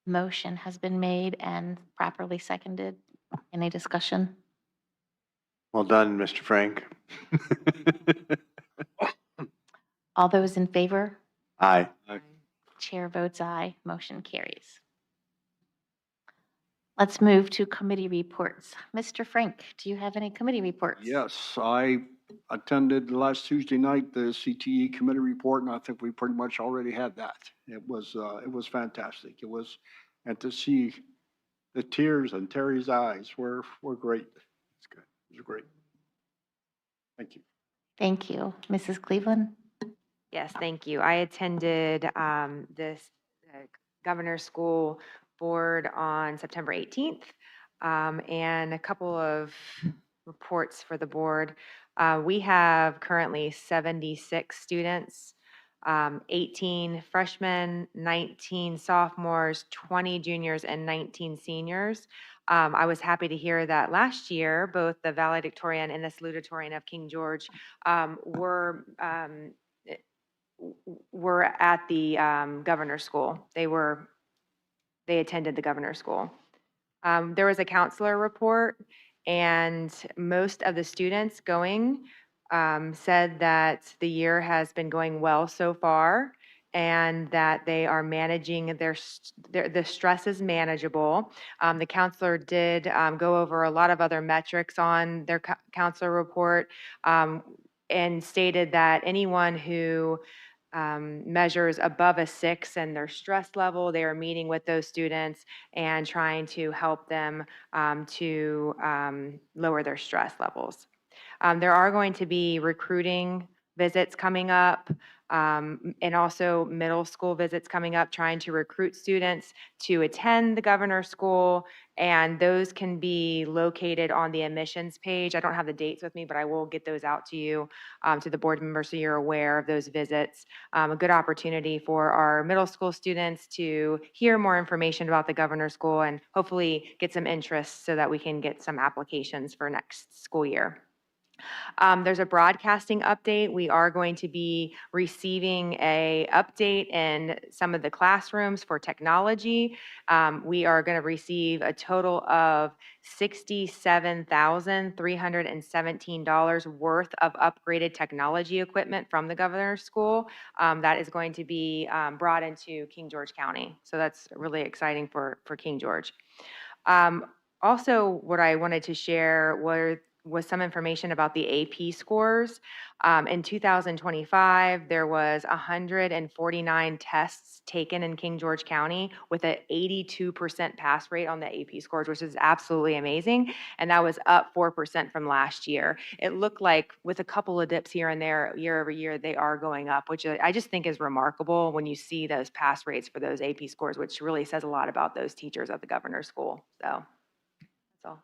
Motion has been made and properly seconded. Any discussion? Well done, Mr. Frank. All those in favor? Aye. Chair votes aye. Motion carries. Let's move to committee reports. Mr. Frank, do you have any committee reports? Yes, I attended last Tuesday night, the CTE committee report, and I think we pretty much already had that. It was fantastic. And to see the tears in Terry's eyes were great. It's good. It was great. Thank you. Thank you. Mrs. Cleveland? Yes, thank you. I attended this Governor's School Board on September 18th, and a couple of reports for the board. We have currently 76 students, 18 freshmen, 19 sophomores, 20 juniors, and 19 seniors. I was happy to hear that last year, both the valedictorian and the salutatorian of King George were at the Governor's School. They attended the Governor's School. There was a counselor report, and most of the students going said that the year has been going well so far, and that they are managing the stress is manageable. The counselor did go over a lot of other metrics on their counselor report, and stated that anyone who measures above a 6 in their stress level, they are meeting with those students and trying to help them to lower their stress levels. There are going to be recruiting visits coming up, and also middle school visits coming up, trying to recruit students to attend the Governor's School, and those can be located on the admissions page. I don't have the dates with me, but I will get those out to you, to the board members, so you're aware of those visits. A good opportunity for our middle school students to hear more information about the Governor's School and hopefully get some interest so that we can get some applications for next school year. There's a broadcasting update. We are going to be receiving a update in some of the classrooms for technology. We are going to receive a total of $67,317 worth of upgraded technology equipment from the Governor's School. That is going to be brought into King George County. So that's really exciting for King George. Also, what I wanted to share was some information about the AP scores. In 2025, there was 149 tests taken in King George County with an 82% pass rate on the AP scores, which is absolutely amazing. And that was up 4% from last year. It looked like with a couple of dips here and there, year over year, they are going up, which I just think is remarkable when you see those pass rates for those AP scores, which really says a lot about those teachers at the Governor's School. So that's all.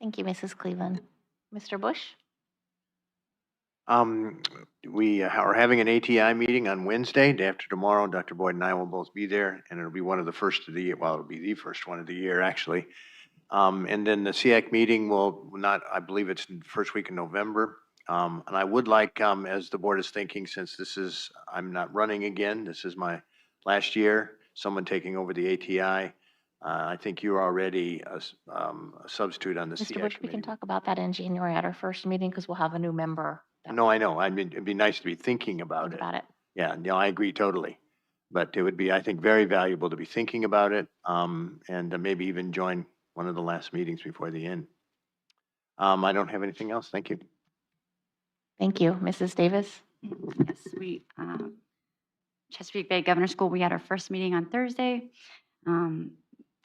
Thank you, Mrs. Cleveland. Mr. Bush? We are having an ATI meeting on Wednesday, day after tomorrow. Dr. Boyd and I will both be there, and it'll be one of the first of the year. Well, it'll be the first one of the year, actually. And then the SEAC meeting will not, I believe it's the first week in November. And I would like, as the board is thinking, since I'm not running again, this is my last year, someone taking over the ATI. I think you're already a substitute on the Mr. SEAC Bush, we can talk about that in January at our first meeting because we'll have a new member. No, I know. I mean, it'd be nice to be thinking about Think it. about it. Yeah, no, I agree totally. But it would be, I think, very valuable to be thinking about it, and maybe even join one of the last meetings before the end. I don't have anything else. Thank you. Thank you. Mrs. Davis? Yes, Chesapeake Bay Governor's School, we had our first meeting on Thursday.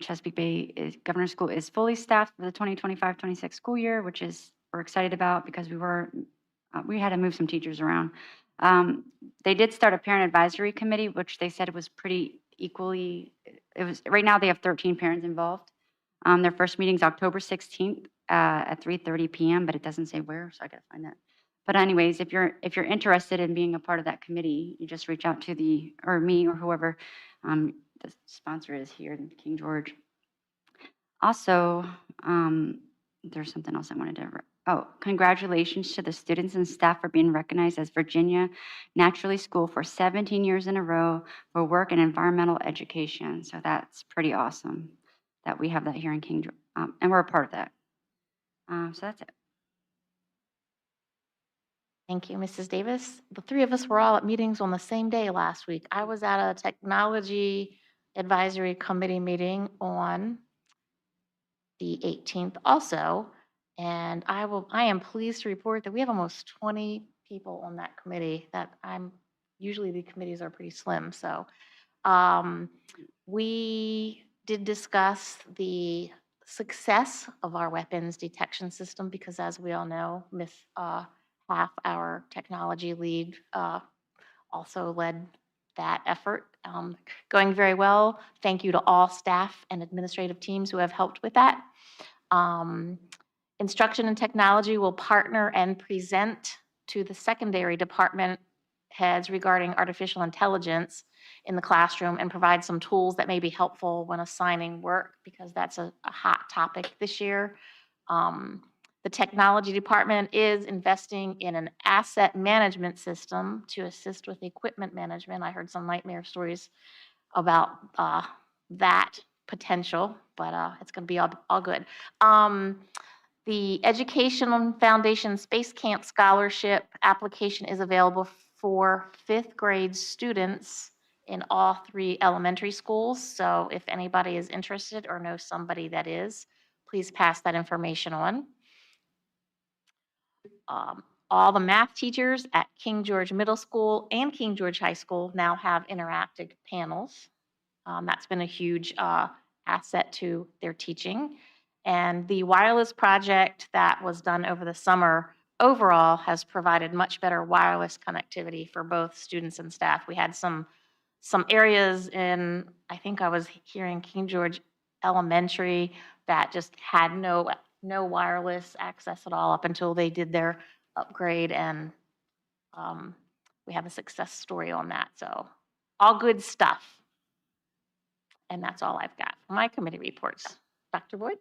Chesapeake Bay Governor School is fully staffed for the 2025-26 school year, which is we're excited about because we had to move some teachers around. They did start a parent advisory committee, which they said was pretty equally. It was right now they have 13 parents involved. Their first meeting is October 16th at 3:30 p.m., but it doesn't say where, so I gotta find that. But anyways, if you're interested in being a part of that committee, you just reach out to me or whoever the sponsor is here in King George. Also, there's something else I wanted to. Congratulations to the students and staff for being recognized as Virginia Naturally School for 17 years in a row for work in environmental education. So that's pretty awesome that we have that here in King George, and we're a part of that. So that's it. Thank you, Mrs. Davis. The three of us were all at meetings on the same day last week. I was at a technology advisory committee meeting on the 18th also, and I am pleased to report that we have almost 20 people on that committee usually the committees are pretty slim, so we did discuss the success of our weapons detection system because as we all know, Half, our technology lead, also led that effort. Going very well. Thank you to all staff and administrative teams who have helped with that. Instruction and technology will partner and present to the secondary department heads regarding artificial intelligence in the classroom and provide some tools that may be helpful when assigning work because that's a hot topic this year. The technology department is investing in an asset management system to assist with equipment management. I heard some nightmare stories about that potential, but it's going to be all good. The Educational Foundation Space Camp Scholarship application is available for 5th grade students in all 3 elementary schools. So if anybody is interested or knows somebody that is, please pass that information on. All the math teachers at King George Middle School and King George High School now have interactive panels. That's been a huge asset to their teaching. And the wireless project that was done over the summer overall has provided much better wireless connectivity for both students and staff. We had some areas I think I was hearing King George Elementary that just had no wireless access at all up until they did their upgrade, and we have a success story on that. So all good stuff. And that's all I've got for my committee reports. Dr. Boyd?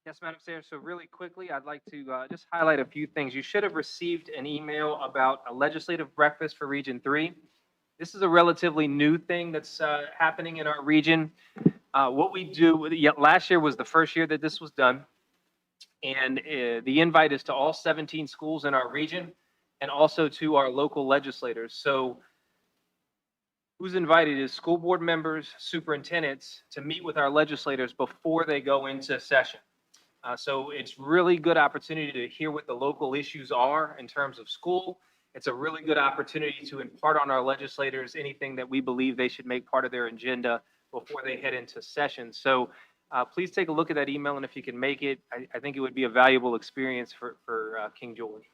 Yes, Madam Chair. So really quickly, I'd like to just highlight a few things. You should have received an email about a legislative breakfast for Region 3. This is a relatively new thing that's happening in our region. What we do, last year was the first year that this was done. And the invite is to all 17 schools in our region and also to our local legislators. So who's invited is school board members, superintendents to meet with our legislators before they go into session. So it's really good opportunity to hear what the local issues are in terms of school. It's a really good opportunity to impart on our legislators anything that we believe they should make part of their agenda before they head into session. So please take a look at that email, and if you can make it, I think it would be a valuable experience for King George.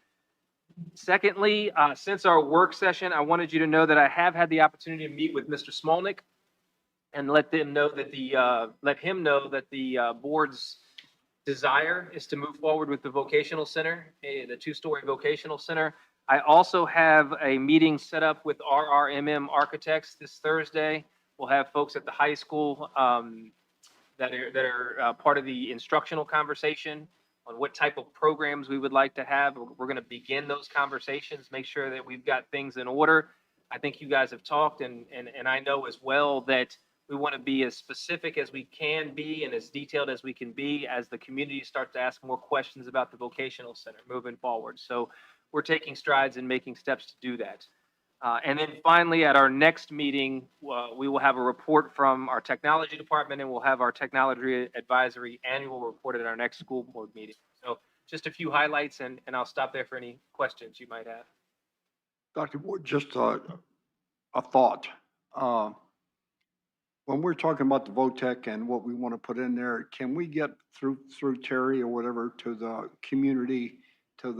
Secondly, since our work session, I wanted you to know that I have had the opportunity to meet with Mr. Smolnick and let him know that the board's desire is to move forward with the vocational center, the 2-story vocational center. I also have a meeting set up with RRMM Architects this Thursday. We'll have folks at the high school that are part of the instructional conversation on what type of programs we would like to have. We're going to begin those conversations, make sure that we've got things in order. I think you guys have talked, and I know as well that we want to be as specific as we can be and as detailed as we can be as the community starts to ask more questions about the vocational center moving forward. So we're taking strides and making steps to do that. And then finally, at our next meeting, we will have a report from our technology department, and we'll have our technology advisory annual report at our next school board meeting. So just a few highlights, and I'll stop there for any questions you might have. Dr. Boyd, just a thought. when we're talking about the VOTEC and what we want to put in there, can we get through Terry or whatever to the community, to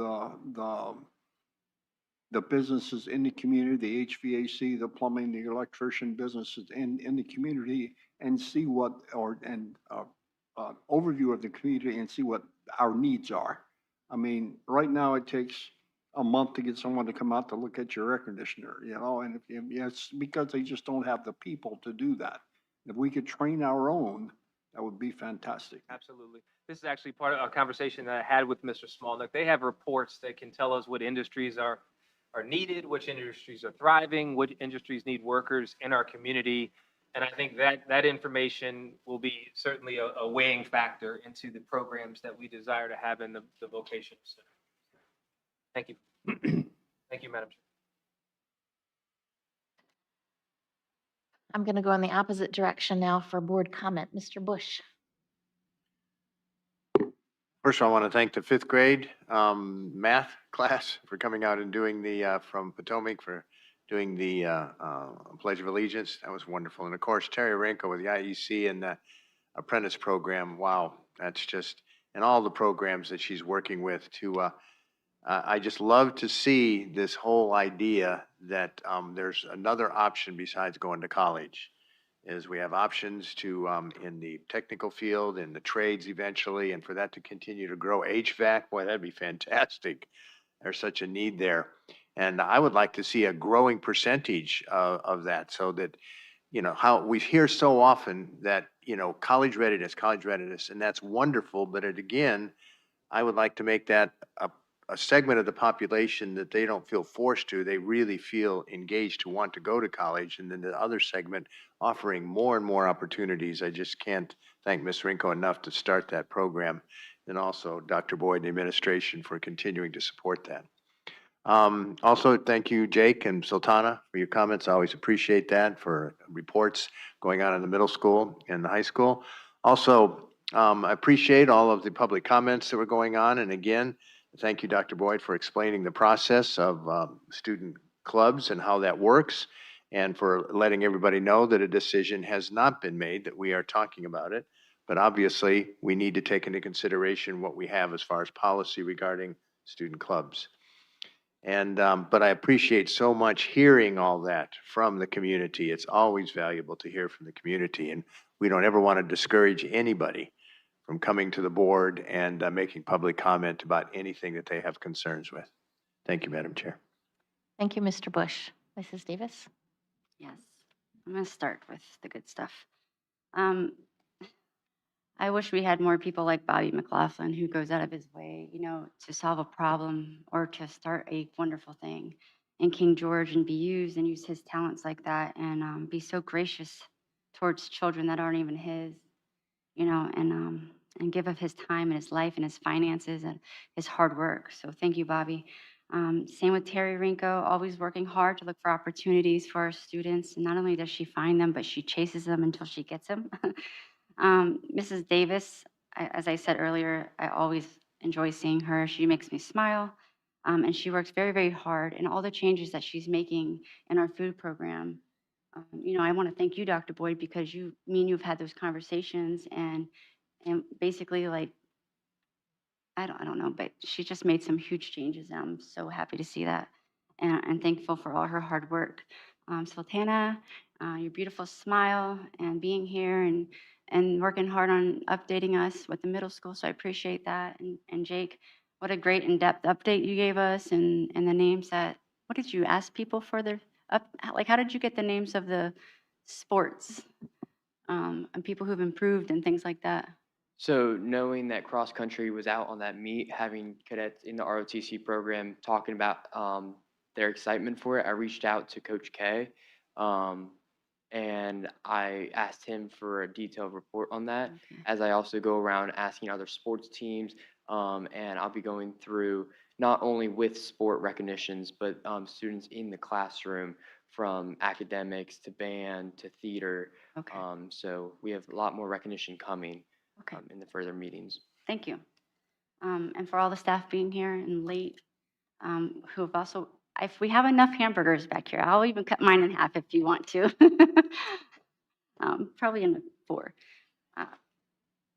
the businesses in the community, the HVAC, the plumbing, the electrician businesses in the community, and see what, overview of the community and see what our needs are. I mean, right now it takes a month to get someone to come out to look at your air conditioner, and it's because they just don't have the people to do that. If we could train our own, that would be fantastic. Absolutely. This is actually part of a conversation that I had with Mr. Smolnick. They have reports that can tell us what industries are needed, which industries are thriving, which industries need workers in our community. And I think that information will be certainly a weighing factor into the programs that we desire to have in the vocational center. Thank you. Thank you, Madam Chair. I'm going to go in the opposite direction now for board comment. Mr. Bush. First of all, I want to thank the fifth grade math class for coming out and doing from Potomac for doing the Pledge of Allegiance. That was wonderful. And of course, Terry Renko with the IEC and the apprentice program. Wow, that's just, and all the programs that she's working with to, I just love to see this whole idea that there's another option besides going to college. Is we have options to, in the technical field, in the trades eventually, and for that to continue to grow. HVAC, boy, that'd be fantastic. There's such a need there. And I would like to see a growing percentage of that so that, how we hear so often that, college readiness, and that's wonderful. But again, I would like to make that a segment of the population that they don't feel forced to. They really feel engaged to want to go to college. And then the other segment offering more and more opportunities. I just can't thank Ms. Rinko enough to start that program. And also Dr. Boyd and the administration for continuing to support that. Also, thank you, Jake and Sultana, for your comments. I always appreciate that, for reports going on in the middle school and the high school. Also, I appreciate all of the public comments that were going on. And again, thank you, Dr. Boyd, for explaining the process of student clubs and how that works, and for letting everybody know that a decision has not been made, that we are talking about it. But obviously, we need to take into consideration what we have as far as policy regarding student clubs. And but I appreciate so much hearing all that from the community. It's always valuable to hear from the community, and we don't ever want to discourage anybody from coming to the board and making public comment about anything that they have concerns with. Thank you, Madam Chair. Thank you, Mr. Bush. Mrs. Davis? Yes, I'm going to start with the good stuff. I wish we had more people like Bobby McLaughlin who goes out of his way, to solve a problem or to start a wonderful thing in King George and be used and use his talents like that and be so gracious towards children that aren't even his, and give of his time and his life and his finances and his hard work. So thank you, Bobby. Same with Terry Rinko, always working hard to look for opportunities for our students. And not only does she find them, but she chases them until she gets them. Mrs. Davis, as I said earlier, I always enjoy seeing her. She makes me smile, and she works very, very hard. And all the changes that she's making in our food program, I want to thank you, Dr. Boyd, because you've had those conversations and basically like, I don't know, but she just made some huge changes, and I'm so happy to see that and thankful for all her hard work. Sultana, your beautiful smile and being here and working hard on updating us with the middle school, so I appreciate that. And Jake, what a great in-depth update you gave us and the names that, what did you ask people for their, how did you get the names of the sports and people who've improved and things like that? So knowing that cross country was out on that meet, having cadets in the ROTC program talking about their excitement for it, I reached out to Coach K, and I asked him for a detailed report on that. Okay. As I also go around asking other sports teams, and I'll be going through not only with sport recognitions, but students in the classroom, from academics to band to theater. Okay. So we have a lot more recognition coming. Okay. In the further meetings. Thank you. And for all the staff being here and late, who have also, if we have enough hamburgers back here, I'll even cut mine in half if you want to. probably in a 4.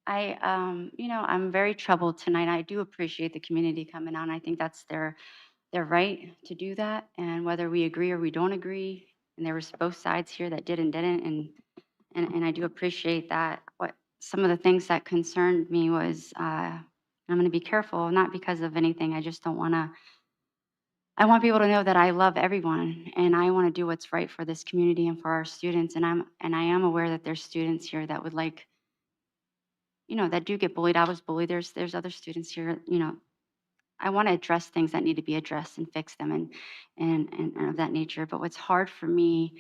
I'm very troubled tonight. I do appreciate the community coming out. I think that's their right to do that. And whether we agree or we don't agree, and there was both sides here that did and didn't, and I do appreciate that. What some of the things that concerned me was, I'm going to be careful, not because of anything. I just don't want to. I want people to know that I love everyone, and I want to do what's right for this community and for our students. And I am aware that there's students here that would like, that do get bullied. I was bullied. There's other students here, I want to address things that need to be addressed and fix them and of that nature. But what's hard for me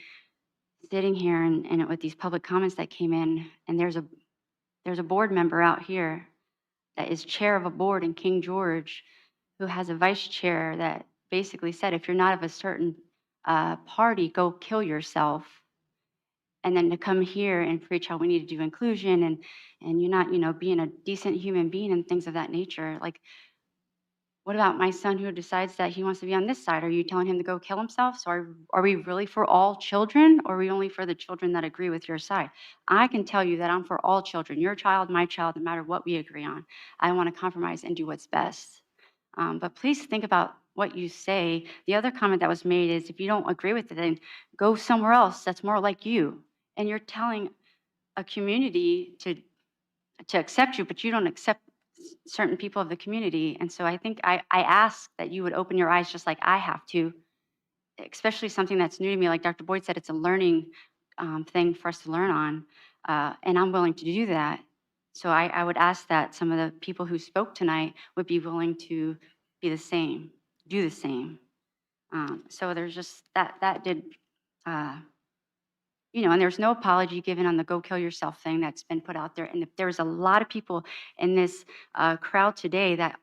sitting here and with these public comments that came in, and there's a board member out here that is chair of a board in King George who has a vice chair that basically said, if you're not of a certain party, go kill yourself. And then to come here and preach how we need to do inclusion and you're not, being a decent human being and things of that nature. Like, what about my son who decides that he wants to be on this side? Are you telling him to go kill himself? So are we really for all children, or are we only for the children that agree with your side? I can tell you that I'm for all children, your child, my child, no matter what we agree on. I want to compromise and do what's best. But please think about what you say. The other comment that was made is if you don't agree with it, then go somewhere else that's more like you. And you're telling a community to accept you, but you don't accept certain people of the community. And so I think I ask that you would open your eyes just like I have to, especially something that's new to me. Like Dr. Boyd said, it's a learning thing for us to learn on, and I'm willing to do that. So I would ask that some of the people who spoke tonight would be willing to be the same, do the same. So there's just that did, and there's no apology given on the go kill yourself thing that's been put out there. And if there's a lot of people in this crowd today that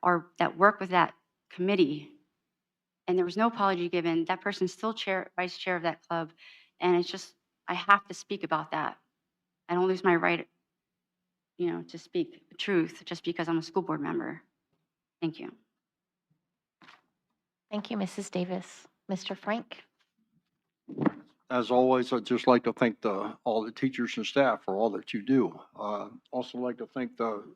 work with that committee, and there was no apology given, that person's still vice chair of that club. And it's just, I have to speak about that. I don't lose my right, to speak the truth just because I'm a school board member. Thank you. Thank you, Mrs. Davis. Mr. Frank? As always, I'd just like to thank all the teachers and staff for all that you do. Also like to thank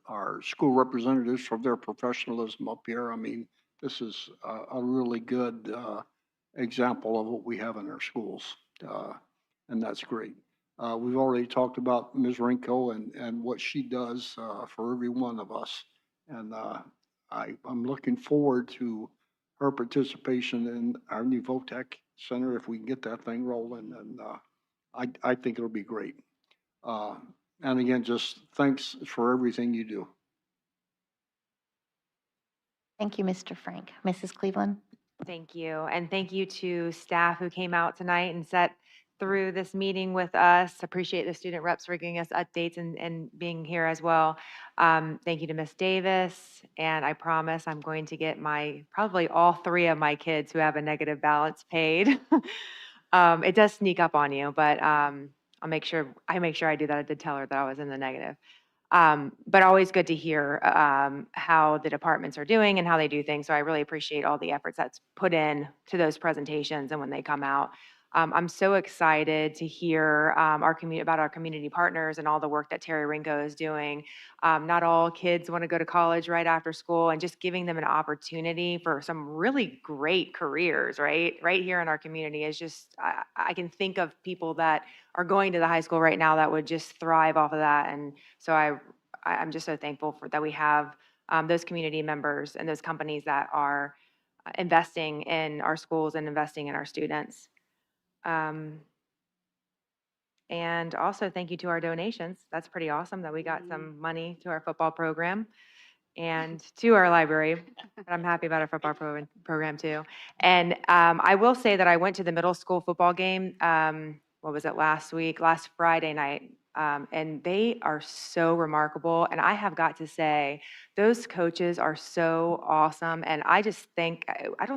our school representatives for their professionalism up here. I mean, this is a really good example of what we have in our schools, and that's great. We've already talked about Ms. Rinko and what she does for every one of us. And I'm looking forward to her participation in our new VOTEC Center if we can get that thing rolling. And I think it'll be great. And again, just thanks for everything you do. Thank you, Mr. Frank. Mrs. Cleveland? Thank you. And thank you to staff who came out tonight and sat through this meeting with us. Appreciate the student reps for giving us updates and being here as well. Thank you to Ms. Davis. And I promise I'm going to get probably all 3 of my kids who have a negative balance paid. It does sneak up on you, but I make sure I do that. I did tell her that I was in the negative. But always good to hear how the departments are doing and how they do things. So I really appreciate all the efforts that's put in to those presentations and when they come out. I'm so excited to hear about our community partners and all the work that Terry Rinko is doing. Not all kids want to go to college right after school, and just giving them an opportunity for some really great careers, right here in our community is just, I can think of people that are going to the high school right now that would just thrive off of that. And so I'm just so thankful that we have those community members and those companies that are investing in our schools and investing in our students. And also thank you to our donations. That's pretty awesome that we got some money to our football program and to our library. But I'm happy about our football program too. And I will say that I went to the middle school football game, what was it, last Friday night. And they are so remarkable. And I have got to say, those coaches are so awesome. And I don't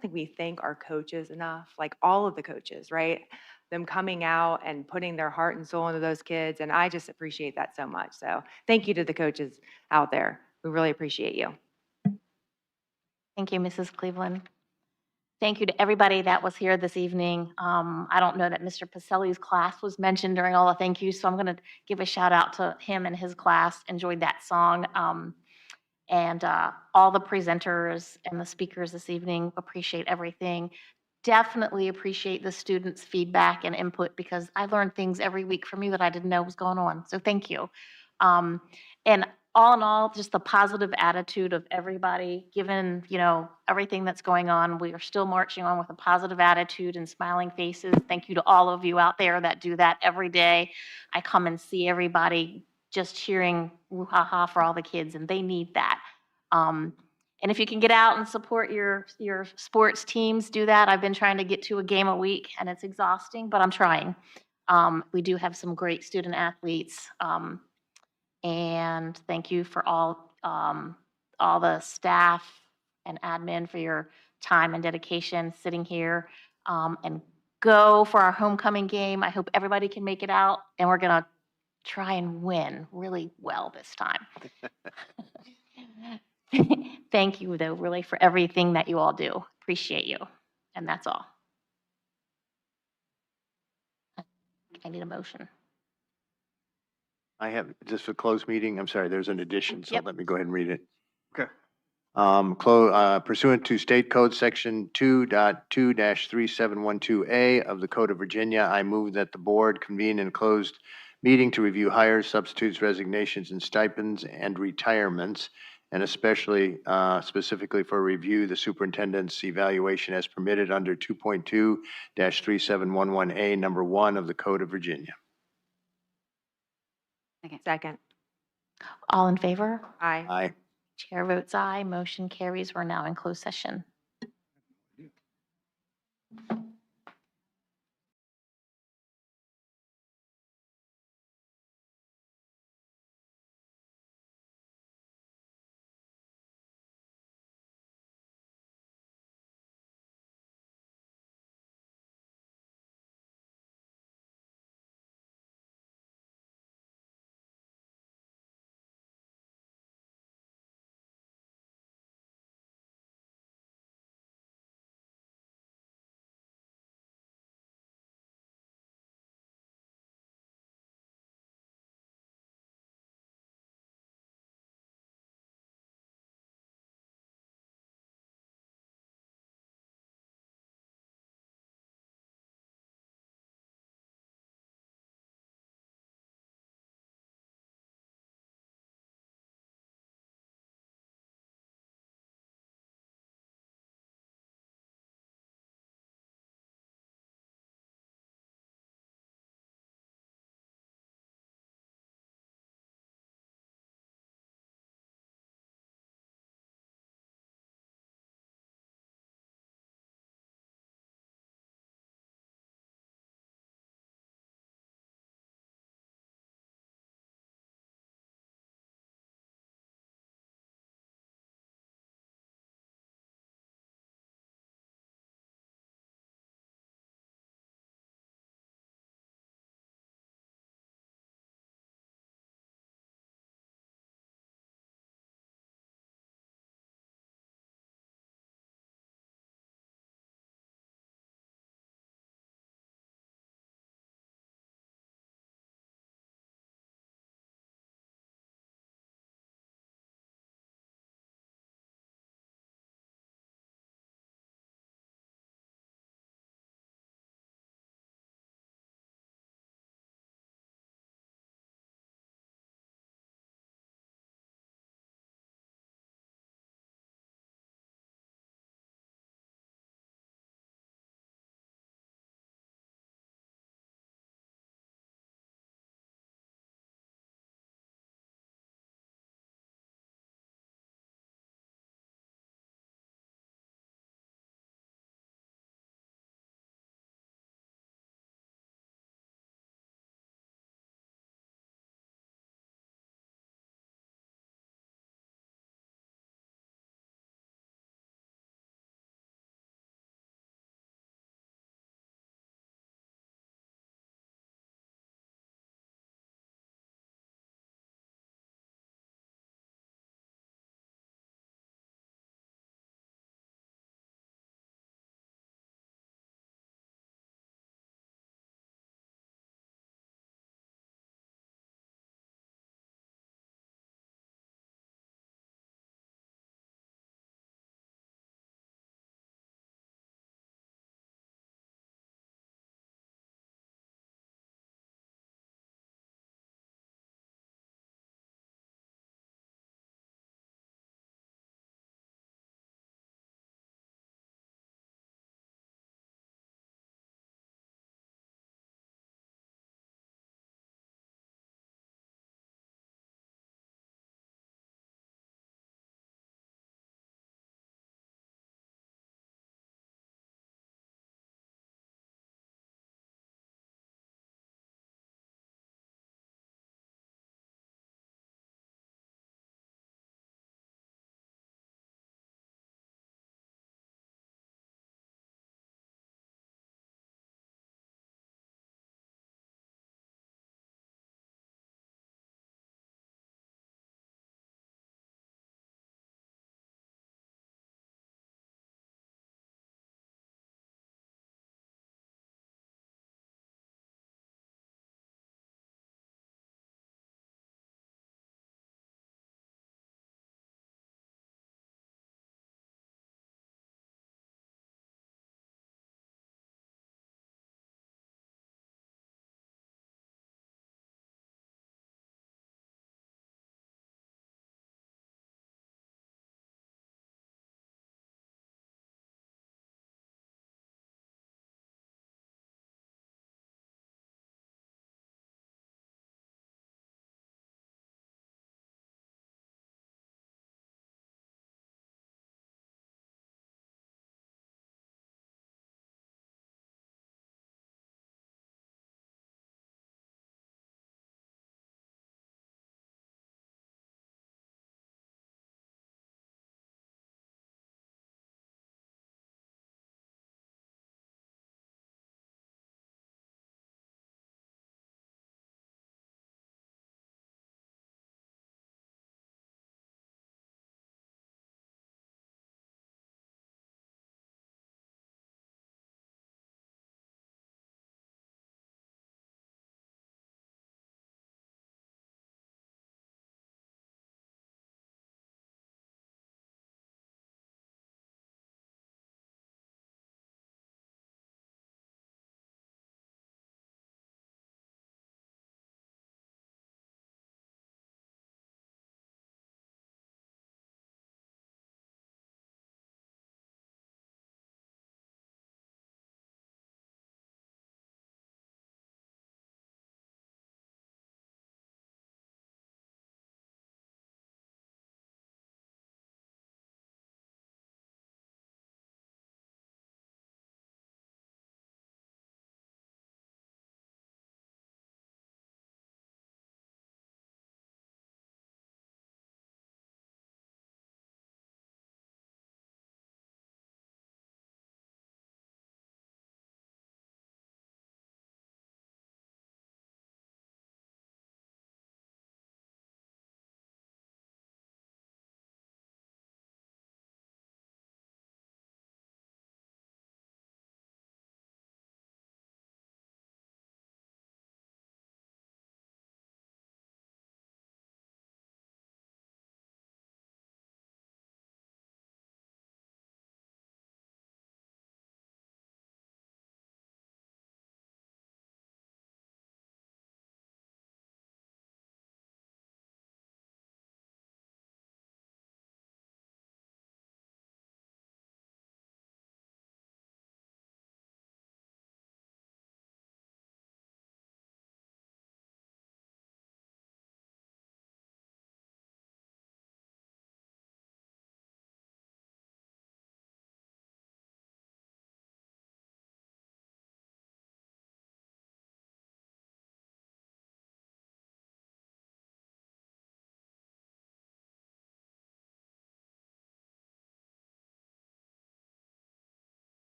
think we thank our coaches enough, like all of the coaches, right? Them coming out and putting their heart and soul into those kids. And I just appreciate that so much. So thank you to the coaches out there. We really appreciate you. Thank you, Mrs. Cleveland. Thank you to everybody that was here this evening. I don't know that Mr. Pacelli's class was mentioned during all the thank yous, so I'm going to give a shout out to him and his class. Enjoyed that song. And all the presenters and the speakers this evening, appreciate everything. Definitely appreciate the students' feedback and input because I learn things every week from you that I didn't know was going on. So thank you. And all in all, just the positive attitude of everybody, given, everything that's going on, we are still marching on with a positive attitude and smiling faces. Thank you to all of you out there that do that every day. I come and see everybody just cheering woo-ha-ha for all the kids, and they need that. And if you can get out and support your sports teams, do that. I've been trying to get to a game a week, and it's exhausting, but I'm trying. We do have some great student athletes. And thank you for all the staff and admin for your time and dedication sitting here. And go for our homecoming game. I hope everybody can make it out, and we're going to try and win really well this time. Thank you, though, really, for everything that you all do. Appreciate you. And that's all. I need a motion. I have, just a closed meeting, I'm sorry, there's an addition, so Yep. let me go ahead and read it. Okay. Pursuant to State Code Section 2.2-3712A of the Code of Virginia, I move that the board convene in a closed meeting to review hires, substitutes, resignations, and stipends and retirements, and especially specifically for review the superintendent's evaluation as permitted under 2.2-3711A, number 1 of the Code of Virginia. Second. All in favor? Aye. Aye. Chair votes aye. Motion carries. We're now in closed session.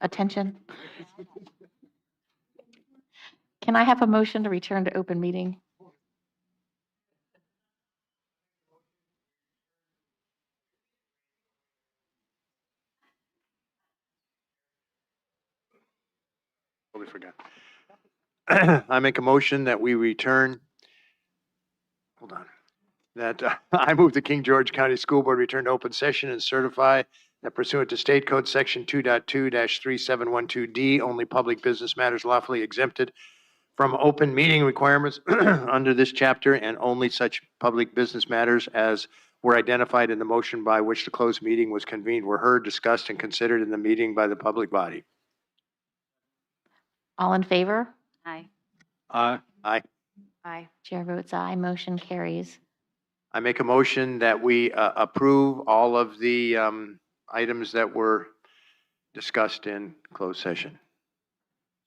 attention. Can I have a motion to return to open meeting? Totally forgot. I make a motion that we return, hold on, that I move the King George County School Board return to open session and certify that pursuant to State Code Section 2.2-3712D, only public business matters lawfully exempted from open meeting requirements under this chapter, and only such public business matters as were identified in the motion by which the closed meeting was convened were heard, discussed, and considered in the meeting by the public body. All in favor? Aye. Aye. Aye. Aye. Chair votes aye, motion carries. I make a motion that we approve all of the items that were discussed in closed session.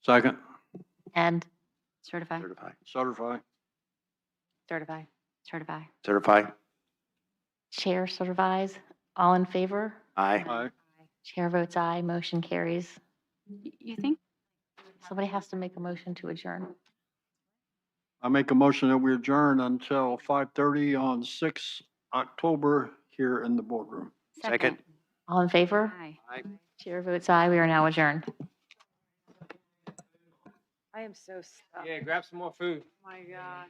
Second. And Certify. Certify. Certify. Certify. Certify. Certify. chair certifies. All in favor? Aye. Aye. Chair votes aye, motion carries. You think? Somebody has to make a motion to adjourn. I make a motion that we adjourn until 5:30 on 6 October here in the boardroom. Second. All in favor? Aye. Aye. Chair votes aye, we are now adjourned. I am so stuck. Yeah, grab some more food. Oh my gosh.